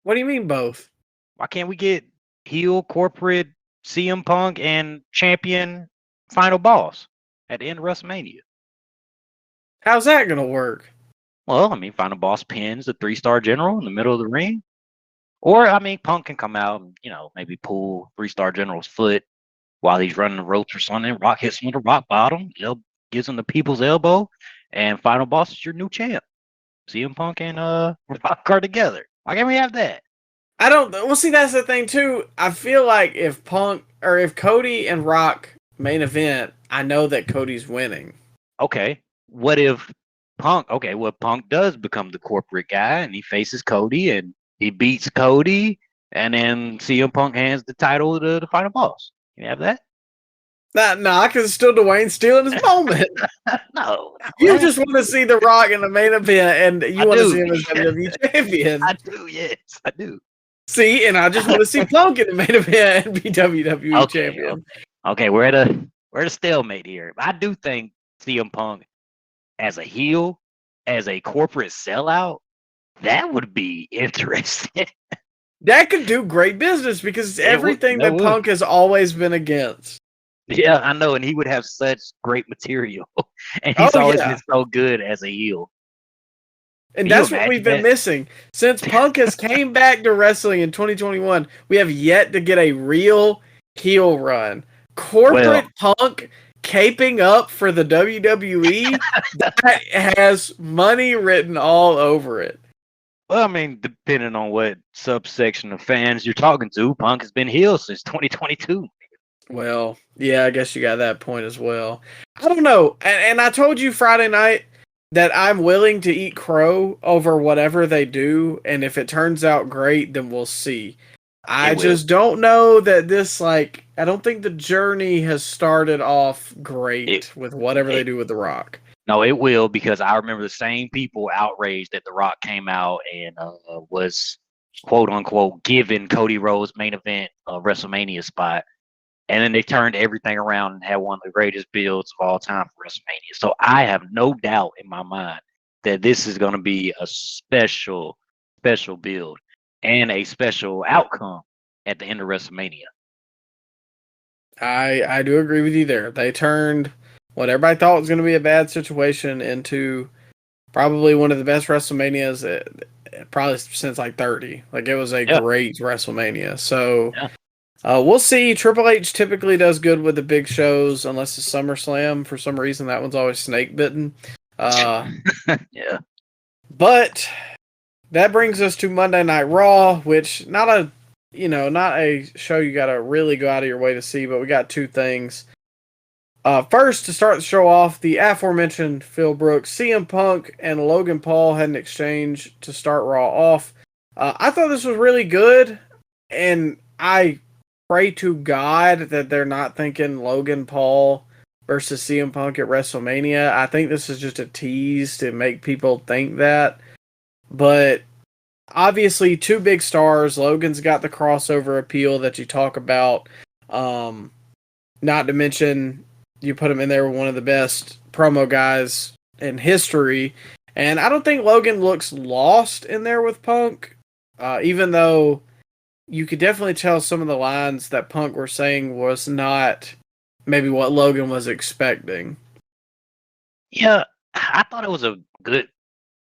What do you mean both? Why can't we get heel corporate CM Punk and champion final boss at the end of WrestleMania? How's that going to work? Well, I mean, final boss pins the 3-star general in the middle of the ring. Or, I mean, Punk can come out and, maybe pull 3-star general's foot while he's running the ropes or something. Rock hits him with a rock bottom, gives him the people's elbow, and final boss is your new champ. CM Punk and Rock are together. Why can't we have that? Well, see, that's the thing, too. I feel like if Cody and Rock main event, I know that Cody's winning. Okay. What if Punk does become the corporate guy and he faces Cody and he beats Cody and then CM Punk hands the title to the final boss? Can you have that? Nah, because it's still Dwayne stealing his moment. No. You just want to see The Rock in the main event and you want to see him as WWE champion. I do, yes, I do. See, and I just want to see Punk in the main event and be WWE champion. Okay, we're at a stalemate here. I do think CM Punk as a heel, as a corporate sellout, that would be interesting. That could do great business because it's everything that Punk has always been against. Yeah, I know, and he would have such great material. And he's always been so good as a heel. And that's what we've been missing. Since Punk has came back to wrestling in 2021, we have yet to get a real heel run. Corporate Punk caping up for the WWE, that has money written all over it. Well, I mean, depending on what subsection of fans you're talking to, Punk has been heel since 2022. Well, yeah, I guess you got that point as well. I don't know. And I told you Friday night that I'm willing to eat crow over whatever they do. And if it turns out great, then we'll see. I just don't know that I don't think the journey has started off great with whatever they do with The Rock. No, it will, because I remember the same people outraged that The Rock came out and was, quote unquote, given Cody Rhodes' main event WrestleMania spot. And then they turned everything around and had one of the greatest builds of all time for WrestleMania. So I have no doubt in my mind that this is going to be a special build and a special outcome at the end of WrestleMania. I do agree with you there. They turned what everybody thought was going to be a bad situation into probably one of the best WrestleManias probably since like 30. Like, it was a great WrestleMania. So we'll see. Triple H typically does good with the big shows unless it's SummerSlam. For some reason, that one's always snake bitten. Yeah. But that brings us to Monday Night Raw, which not a show you got to really go out of your way to see, but we got two things. First, to start the show off, the aforementioned Phil Brooks, CM Punk, and Logan Paul had an exchange to start Raw off. I thought this was really good, and I pray to God that they're not thinking Logan Paul versus CM Punk at WrestleMania. I think this is just a tease to make people think that. But obviously, two big stars. Logan's got the crossover appeal that you talk about. Not to mention, you put him in there with one of the best promo guys in history. And I don't think Logan looks lost in there with Punk, even though you could definitely tell some of the lines that Punk were saying was not maybe what Logan was expecting. Yeah, I thought it was a good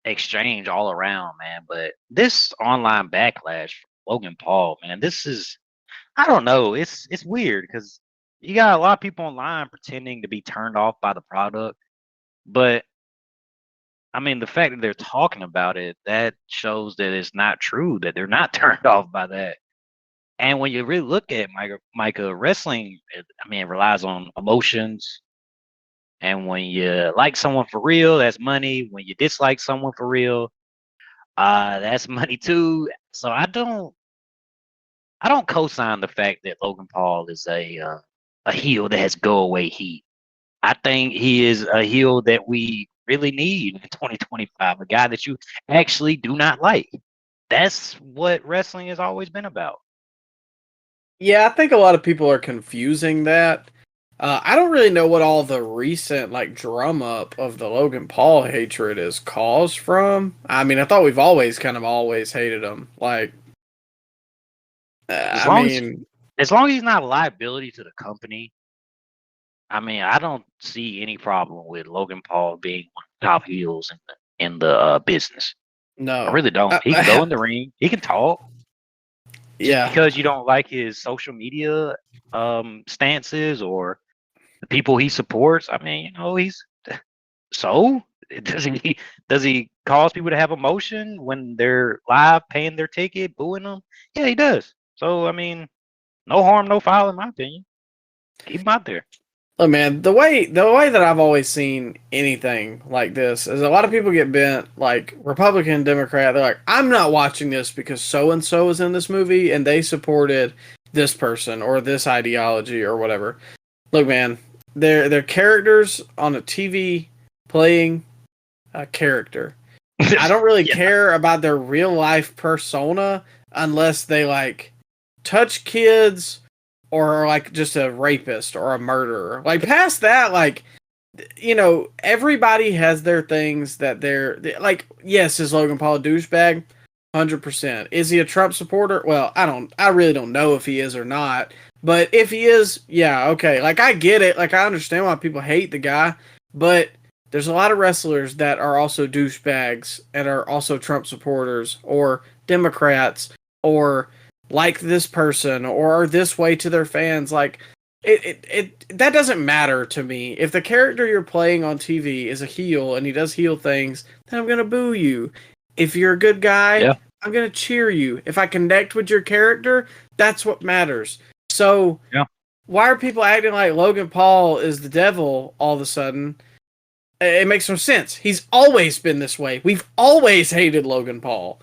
exchange all around, man. But this online backlash from Logan Paul, man, this is, I don't know. It's weird because you got a lot of people online pretending to be turned off by the product, but I mean, the fact that they're talking about it, that shows that it's not true, that they're not turned off by that. And when you really look at Micah, wrestling, I mean, it relies on emotions. And when you like someone for real, that's money. When you dislike someone for real, that's money too. So I don't co-sign the fact that Logan Paul is a heel that has go away heat. I think he is a heel that we really need in 2025, a guy that you actually do not like. That's what wrestling has always been about. Yeah, I think a lot of people are confusing that. I don't really know what all the recent drum up of the Logan Paul hatred is caused from. I mean, I thought we've always hated him. As I long mean, as long as he's not a liability to the company, I mean, I don't see any problem with Logan Paul being one of the top heels in the business. no, I really don't. He can go in the ring. He can talk. Just yeah, because you don't like his social media stances or the people he supports, I mean, you know, he's so does he cause people to have emotion when they're live paying their ticket, booing them? Yeah, he does. So I mean, no harm, no foul, in my opinion. Keep him out there. look, man, the way that I've always seen anything like this is a lot of people get bent, like Republican, Democrat. They're like, I'm not watching this because so and so is in this movie and they supported this person or this ideology or whatever. Look, man, they're characters on a TV playing a character. I don't really Yeah. care about their real life persona unless they touch kids or are just a rapist or a murderer. Past that, everybody has their things that they're yes, is Logan Paul a douchebag? 100%. Is he a Trump supporter? Well, I really don't know if he is or not. But if he is, yeah, okay. I get it. I understand why people hate the guy, but there's a lot of wrestlers that are also douchebags and are also Trump supporters or Democrats or like this person or are this way to their fans. That doesn't matter to me. If the character you're playing on TV is a heel and he does heel things, then I'm gonna boo you. If you're a good guy, Yeah. I'm gonna cheer you. If I connect with your character, that's what matters. So Yeah. why are people acting like Logan Paul is the devil all of a sudden? It makes no sense. He's always been this way. We've always hated Logan Paul.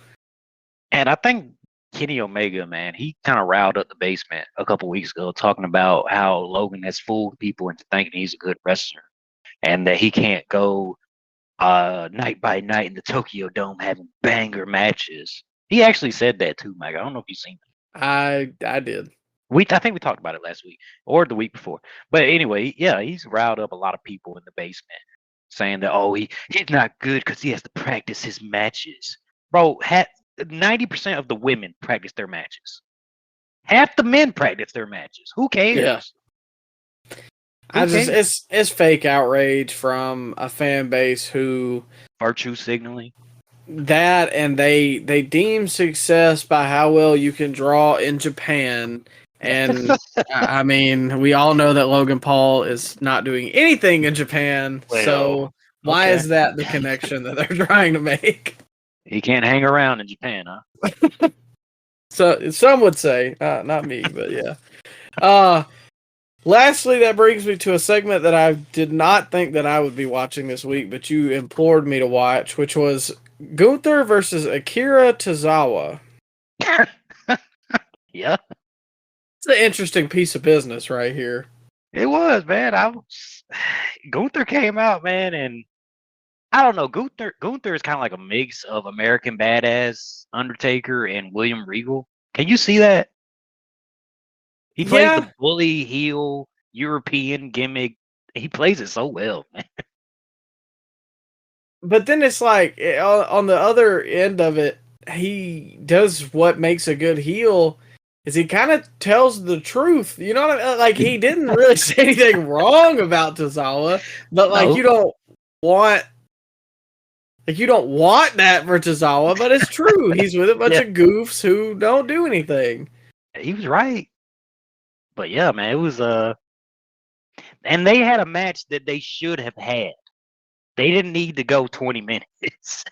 And I think Kenny Omega, man, he kind of riled up the basement a couple weeks ago, talking about how Logan has fooled people into thinking he's a good wrestler and that he can't go night by night in the Tokyo Dome having banger matches. He actually said that too, Mike. I don't know if you've seen that. I did. I think we talked about it last week or the week before. But anyway, yeah, he's riled up a lot of people in the basement, saying that he's not good because he has to practice his matches. Bro, 90% of the women practice their matches. Half the men practice their matches. Who cares? Yeah. It's fake outrage from a fan base who Virtue signaling. that and they deem success by how well you can draw in Japan. And I mean, we all know that Logan Paul is not doing anything in Japan. Well, so why okay. is that the connection that they're trying to make? He can't hang around in Japan, huh? So some would say, not me, but yeah. Lastly, that brings me to a segment that I did not think that I would be watching this week, but you implored me to watch, which was Gunther versus Akira Tozawa. Yeah, It's an interesting piece of business right here. it was, man. Gunther came out, man, and I don't know. Gunther is kind of like a mix of American Badass, Undertaker, and William Regal. Can you see that? He plays Yeah, the bully heel European gimmick. He plays it so well, man. but then it's like on the other end of it, he does what makes a good heel. Is he kind of tells the truth? You know what I mean? Like he didn't really say anything wrong about Tozawa, but like No, want you don't want that for Tozawa, but it's true. He's with a bunch Yeah. of goofs who don't do anything. he was right. But yeah, man, it was and they had a match that they should have had. They didn't need to go 20 minutes.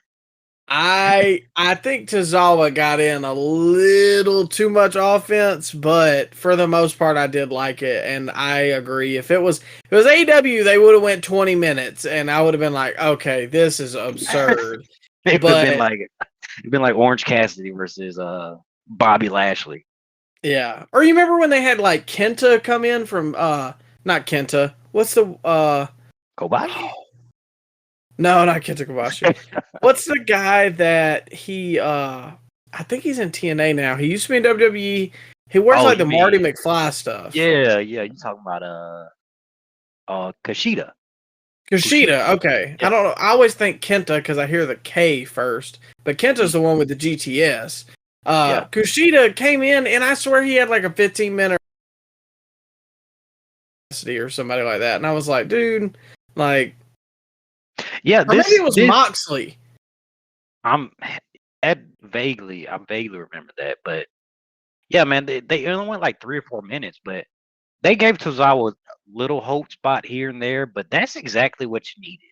I think Tozawa got in a little too much offense, but for the most part, I did like it, and I agree. If it was AEW, they would have went 20 minutes, and I would have been like, okay, this is absurd. It would But have been like Orange Cassidy versus Bobby Lashley. yeah, or you remember when they had like Kenta come in from not Kenta. What's the Kobashi? No, not Kenta Kobashi. What's the guy that he I think he's in TNA now. He used to be in WWE. He wears Oh, like the you Marty mean- McFly stuff. Yeah, you talking about Kushida. Kushida, okay. Yeah. I don't know. I always think Kenta because I hear the K first. But Kenta's the one with the GTS. Yeah. Kushida came in and I swear he had like a 15-minute or somebody like that. And I was like, dude, like Yeah, or maybe it was Moxley. I vaguely remember that, but yeah, man, they only went like 3 or 4 minutes, but they gave Tozawa a little hope spot here and there, but that's exactly what you needed.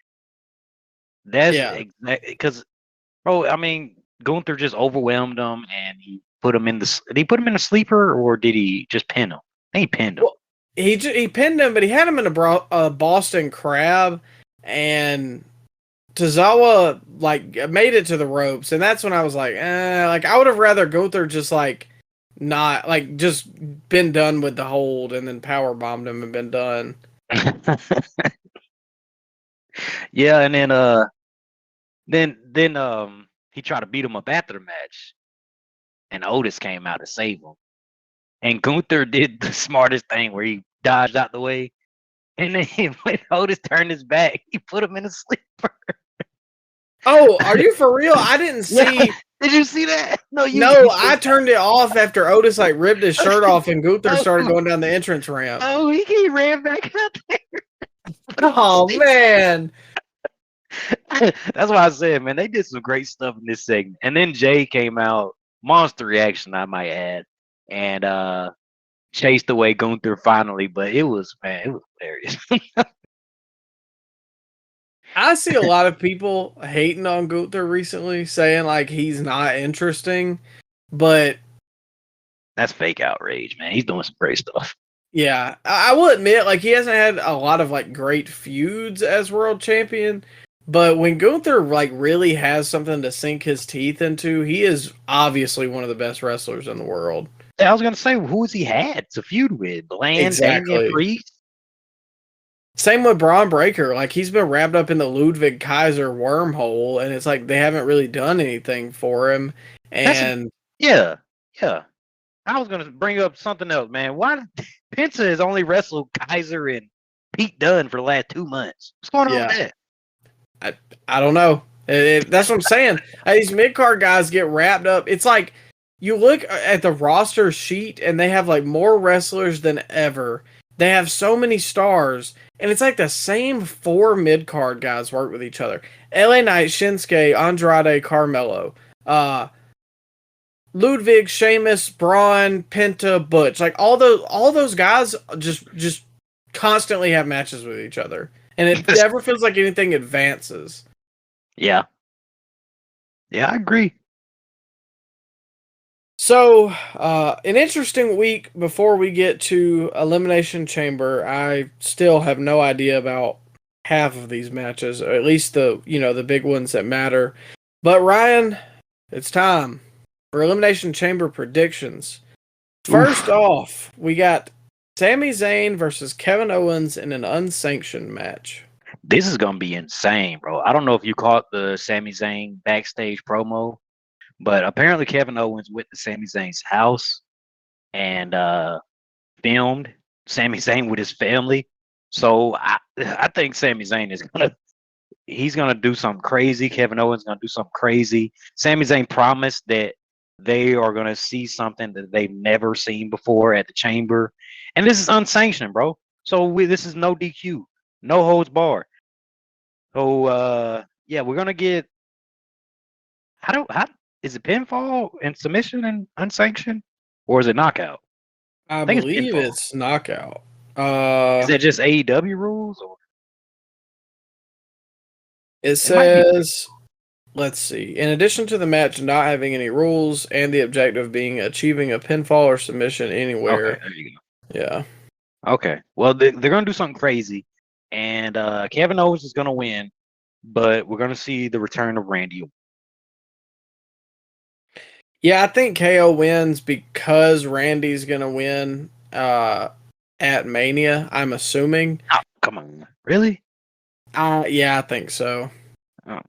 That's Yeah. exactly because, bro. I mean, Gunther just overwhelmed him, and he put him in the. Did he put him in a sleeper, or did he just pin him? I think he pinned him. Well, he pinned him, but he had him in a Boston Crab, and Tozawa like made it to the ropes, and that's when I was like, like I would have rather Gunther just like not like just been done with the hold and then power bombed him and been done. Yeah, and then he tried to beat him up after the match, and Otis came out to save him. And Gunther did the smartest thing where he dodged out the way, and then when Otis turned his back, he put him in a sleeper. Oh, are you for real? I didn't see. Yeah. Did you see that? No, I turned it off after Otis like ripped his shirt off and Gunther started going down the entrance ramp. Oh, he ran back out there. Oh man. That's why I said, man, they did some great stuff in this segment. And then Jay came out, monster reaction, I might add, and chased away Gunther finally. But it was hilarious. I see a lot of people hating on Gunther recently, saying like he's not interesting, but That's fake outrage, man. He's doing some great stuff. yeah, I will admit like he hasn't had a lot of like great feuds as world champion, but when Gunther like really has something to sink his teeth into, he is obviously one of the best wrestlers in the world. I was gonna say, who has he had to feud with? Bland, Exactly. Damian Priest. Same with Braun Breaker. Like he's been wrapped up in the Ludwig Kaiser wormhole, and it's like they haven't really done anything for him. And Yeah. I was gonna bring up something else, man. Why Penta has only wrestled Kaiser and Pete Dunne for the last 2 months? What's going on with that? I don't know. That's what I'm saying. These mid card guys get wrapped up. It's like you look at the roster sheet, and they have like more wrestlers than ever. They have so many stars, and it's like the same 4 mid card guys work with each other. LA Knight, Shinsuke, Andrade, Carmelo, Ludwig, Sheamus, Braun, Penta, Butch. Like all those guys just constantly have matches with each other, and it never feels like anything advances. Yeah, I agree. So, an interesting week before we get to Elimination Chamber. I still have no idea about half of these matches, or at least the big ones that matter. But Ryan, it's time for Elimination Chamber predictions. First Oof. off, we got Sami Zayn versus Kevin Owens in an unsanctioned match. This is gonna be insane, bro. I don't know if you caught the Sami Zayn backstage promo, but apparently Kevin Owens went to Sami Zayn's house and filmed Sami Zayn with his family. So I think Sami Zayn is gonna do something crazy. Kevin Owens gonna do something crazy. Sami Zayn promised that they are gonna see something that they've never seen before at the Chamber, and this is unsanctioned, bro. So this is no DQ, no holds barred. So yeah, we're gonna get how is it pinfall and submission and unsanctioned, or is it knockout? I I think it's believe pinfall. it's knockout. Is that just AEW rules, or It it might be? says, let's see. In addition to the match not having any rules and the objective being achieving a pinfall or submission Okay, anywhere. there you Yeah. go. Okay, well they're gonna do something crazy, and Kevin Owens is gonna win, but we're gonna see the return of Randy. Yeah, I think KO wins because Randy's gonna win at Mania, I'm assuming. Oh, come on, really? Yeah, I think so. Oh,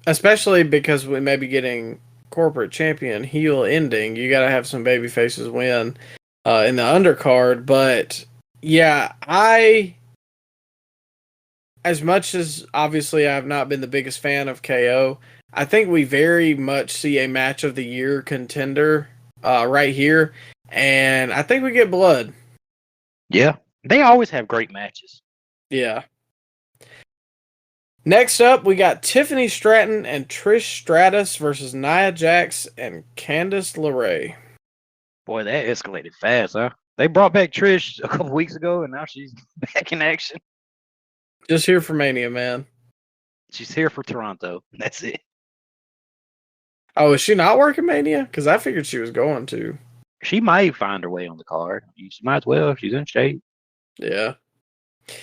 Especially because we may be getting corporate champion heel ending. You gotta have some baby faces win in the undercard. But yeah, as much as obviously I've not been the biggest fan of KO, I think we very much see a match of the year contender right here, and I think we get blood. yeah, they always have great matches. Yeah. Next up, we got Tiffany Stratton and Trish Stratus versus Nia Jax and Candice LeRae. Boy, that escalated fast, huh? They brought back Trish a couple weeks ago, and now she's back in action. Just here for Mania, man. She's here for Toronto. That's it. Oh, is she not working Mania? Because I figured she was going to. She might find her way on the card. She might as well. She's in shape. Yeah.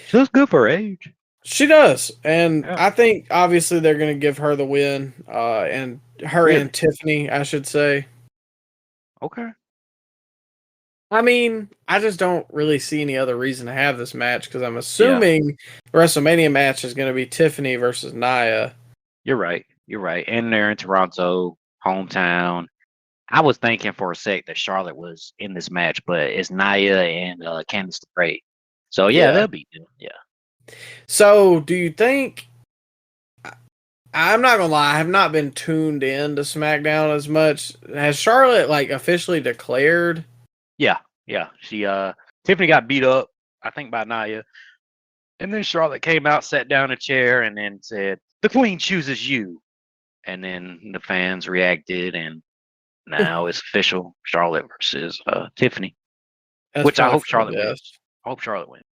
She looks good for her age. She does. And Yeah. I think obviously they're going to give her the win. And her Really? and Tiffany, I should say. Okay. I mean, I just don't really see any other reason to have this match because I'm assuming the WrestleMania match is going to be Tiffany versus Nia. You're right. You're right. And they're in Toronto, hometown. I was thinking for a sec that Charlotte was in this match, but it's Nia and Candice LeRae. So yeah, Yeah. they'll be good. Yeah. So, do you think? I'm not gonna lie, I have not been tuned in to SmackDown as much. Has Charlotte officially declared? Yeah. Yeah. She Tiffany got beat up, I think, by Nia. And then Charlotte came out, sat down in a chair, and then said, "The Queen chooses you." And then the fans reacted, and now it's official: Charlotte versus Tiffany. That's Which I probably hope for the Charlotte wins. best. I hope Charlotte wins.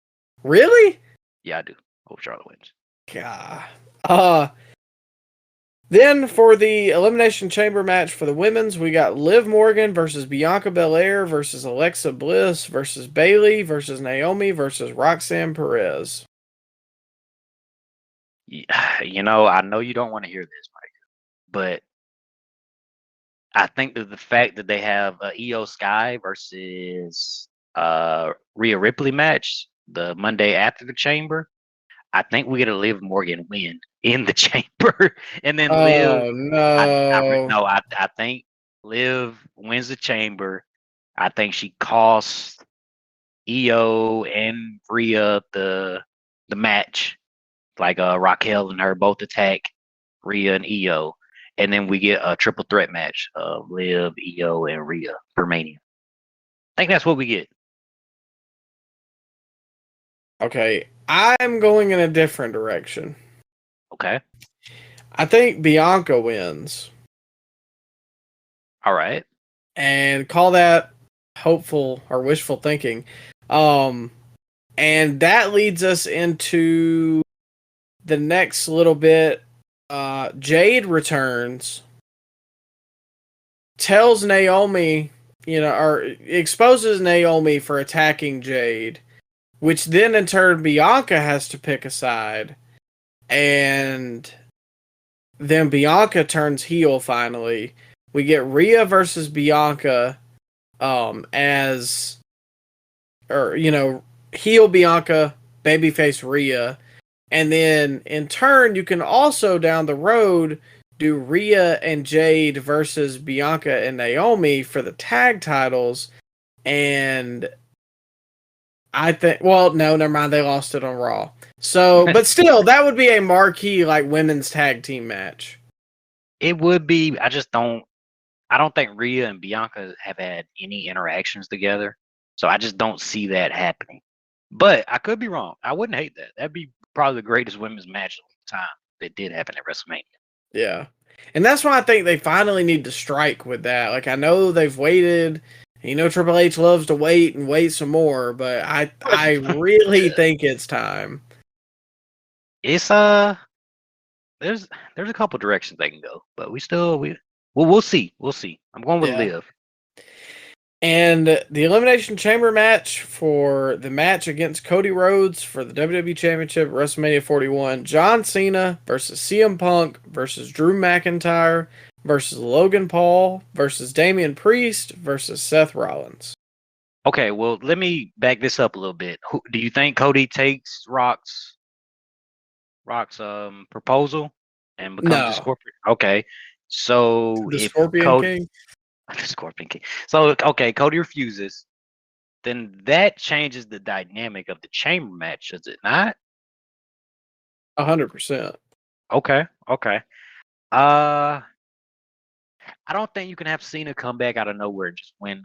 Really? Yeah, I do. Hope Charlotte wins. God. Then for the Elimination Chamber match for the women's, we got Liv Morgan versus Bianca Belair versus Alexa Bliss versus Bayley versus Naomi versus Roxanne Perez. You know, I know you don't want to hear this, Mike, but I think that the fact that they have Io Sky versus Rhea Ripley match the Monday after the Chamber, I think we get a Liv Morgan win in the Chamber, and then Liv. Oh no. No, I think Liv wins the Chamber. I think she costs Io and Rhea the match. Like Raquel and her both attack Rhea and Io, and then we get a triple threat match of Liv, Io, and Rhea for Mania. I think that's what we get. Okay, I'm going in a different direction. Okay. I think Bianca wins. All right. And call that hopeful or wishful thinking. And that leads us into the next little bit. Jade returns tells Naomi, or exposes Naomi for attacking Jade, which then in turn Bianca has to pick a side, and then Bianca turns heel finally. We get Rhea versus Bianca heel Bianca, babyface Rhea. And then in turn, you can also down the road do Rhea and Jade versus Bianca and Naomi for the tag titles. And I think, well, no, never mind. They lost it on Raw. So, but still, that would be a marquee women's tag team match. It would be. I don't think Rhea and Bianca have had any interactions together. So I just don't see that happening. But I could be wrong. I wouldn't hate that. That'd be probably the greatest women's match of the time that did happen at WrestleMania. Yeah. And that's why I think they finally need to strike with that. I know they've waited. Triple H loves to wait and wait some more, but I really think it's time. It's there's a couple directions they can go, but we'll see. We'll see. I'm going with Liv. And the Elimination Chamber match for the match against Cody Rhodes for the WWE Championship at WrestleMania 41. John Cena versus CM Punk versus Drew McIntyre versus Logan Paul versus Damian Priest versus Seth Rollins. Okay, well, let me back this up a little bit. Do you think Cody takes Rock's proposal and becomes the Scorpion? Okay, so the Scorpion King. The Scorpion King. So, okay, Cody refuses. Then that changes the dynamic of the chamber match, does it not? 100%. Okay. I don't think you can have Cena come back out of nowhere and just win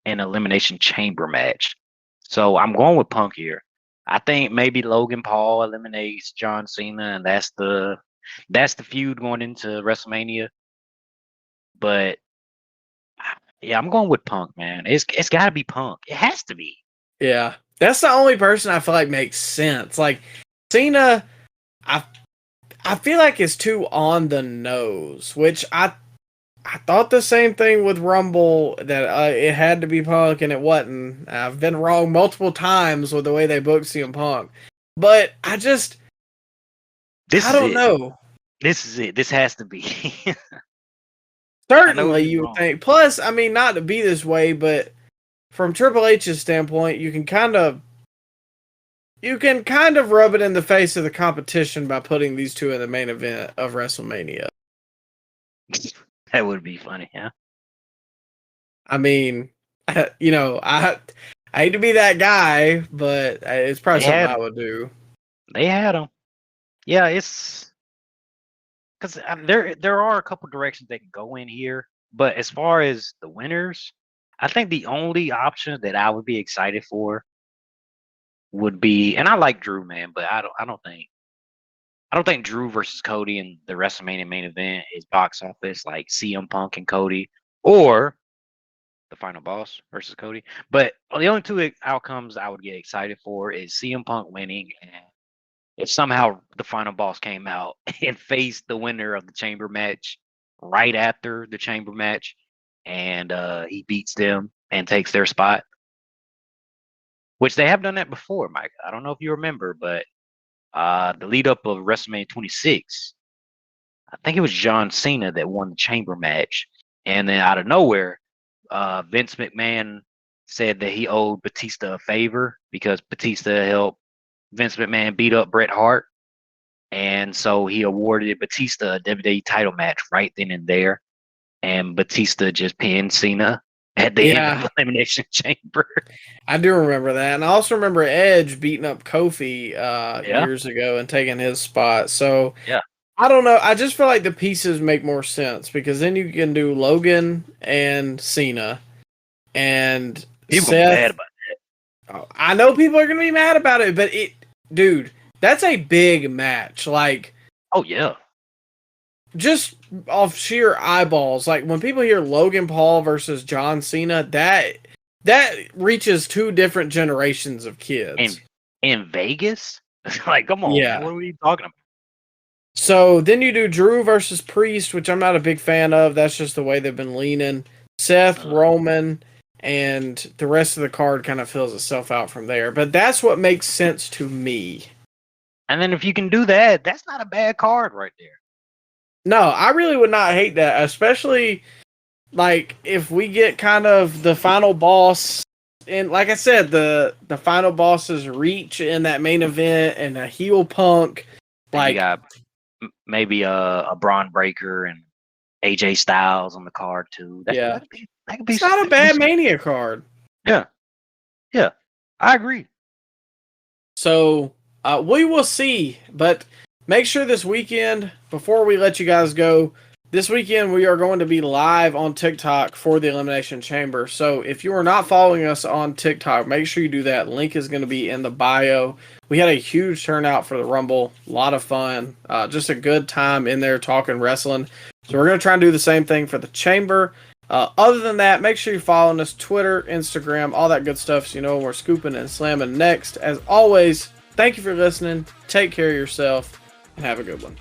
an elimination chamber match. So I'm going with Punk here. I think maybe Logan Paul eliminates John Cena, and that's the feud going into WrestleMania. But yeah, I'm going with Punk, man. It's got to be Punk. It has to be. Yeah, that's the only person I feel like makes sense. Cena, I feel like it's too on the nose, which I thought the same thing with Rumble, that it had to be Punk and it wasn't. I've been wrong multiple times with the way they booked CM Punk, but I don't know. This is it. This has to be. Certainly, you would think. Plus, I mean, not to be this way, but from Triple H's standpoint, you can kind of rub it in the face of the competition by putting these two in the main event of WrestleMania. That would be funny, yeah. I mean, I hate to be that guy, but it's probably something I would do. They had them. Yeah, it's because there are a couple directions they can go in here, but as far as the winners, I think the only option that I would be excited for would be, and I like Drew, man, but I don't think Drew versus Cody in the WrestleMania main event is box office like CM Punk and Cody, or the Final Boss versus Cody. But the only two outcomes I would get excited for is CM Punk winning, and if somehow the Final Boss came out and faced the winner of the Chamber match right after the Chamber match, and he beats them and takes their spot, which they have done that before, Mike. I don't know if you remember, but the lead up of WrestleMania 26, I think it was John Cena that won the Chamber match, and then out of nowhere, Vince McMahon said that he owed Batista a favor because Batista helped Vince McMahon beat up Bret Hart, and so he awarded Batista a WWE title match right then and there, and Batista just pinned Cena at the end of the Elimination Chamber. I do remember that, and I also remember Edge beating up Kofi years ago and taking his spot. So I don't know. I just feel like the pieces make more sense because then you can do Logan and Cena, and people Seth. are mad about that. I know people are going to be mad about it, but dude, that's a big match. Oh yeah. Just off sheer eyeballs, when people hear Logan Paul versus John Cena, that reaches two different generations of kids. In Vegas? Come on, man, what are we talking about? So then you do Drew versus Priest, which I'm not a big fan of. That's just the way they've been leaning. Seth, Roman, and the rest of the card kind of fills itself out from there. But that's what makes sense to me. And then if you can do that, that's not a bad card right there. No, I really would not hate that, especially like if we get kind of the final boss. And like I said, the final boss's reach in that main event and a heel Punk. Like, you got maybe a Braun Breaker and AJ Styles on the card too. That could be. It's not a bad Mania card. Yeah, I agree. So we will see, but make sure this weekend, before we let you guys go, this weekend we are going to be live on TikTok for the Elimination Chamber. So if you are not following us on TikTok, make sure you do that. Link is going to be in the bio. We had a huge turnout for the Rumble. A lot of fun. Just a good time in there talking wrestling. So we're going to try and do the same thing for the Chamber. Other than that, make sure you're following us Twitter, Instagram, all that good stuff so you know when we're scooping and slamming next. As always, thank you for listening. Take care of yourself and have a good one.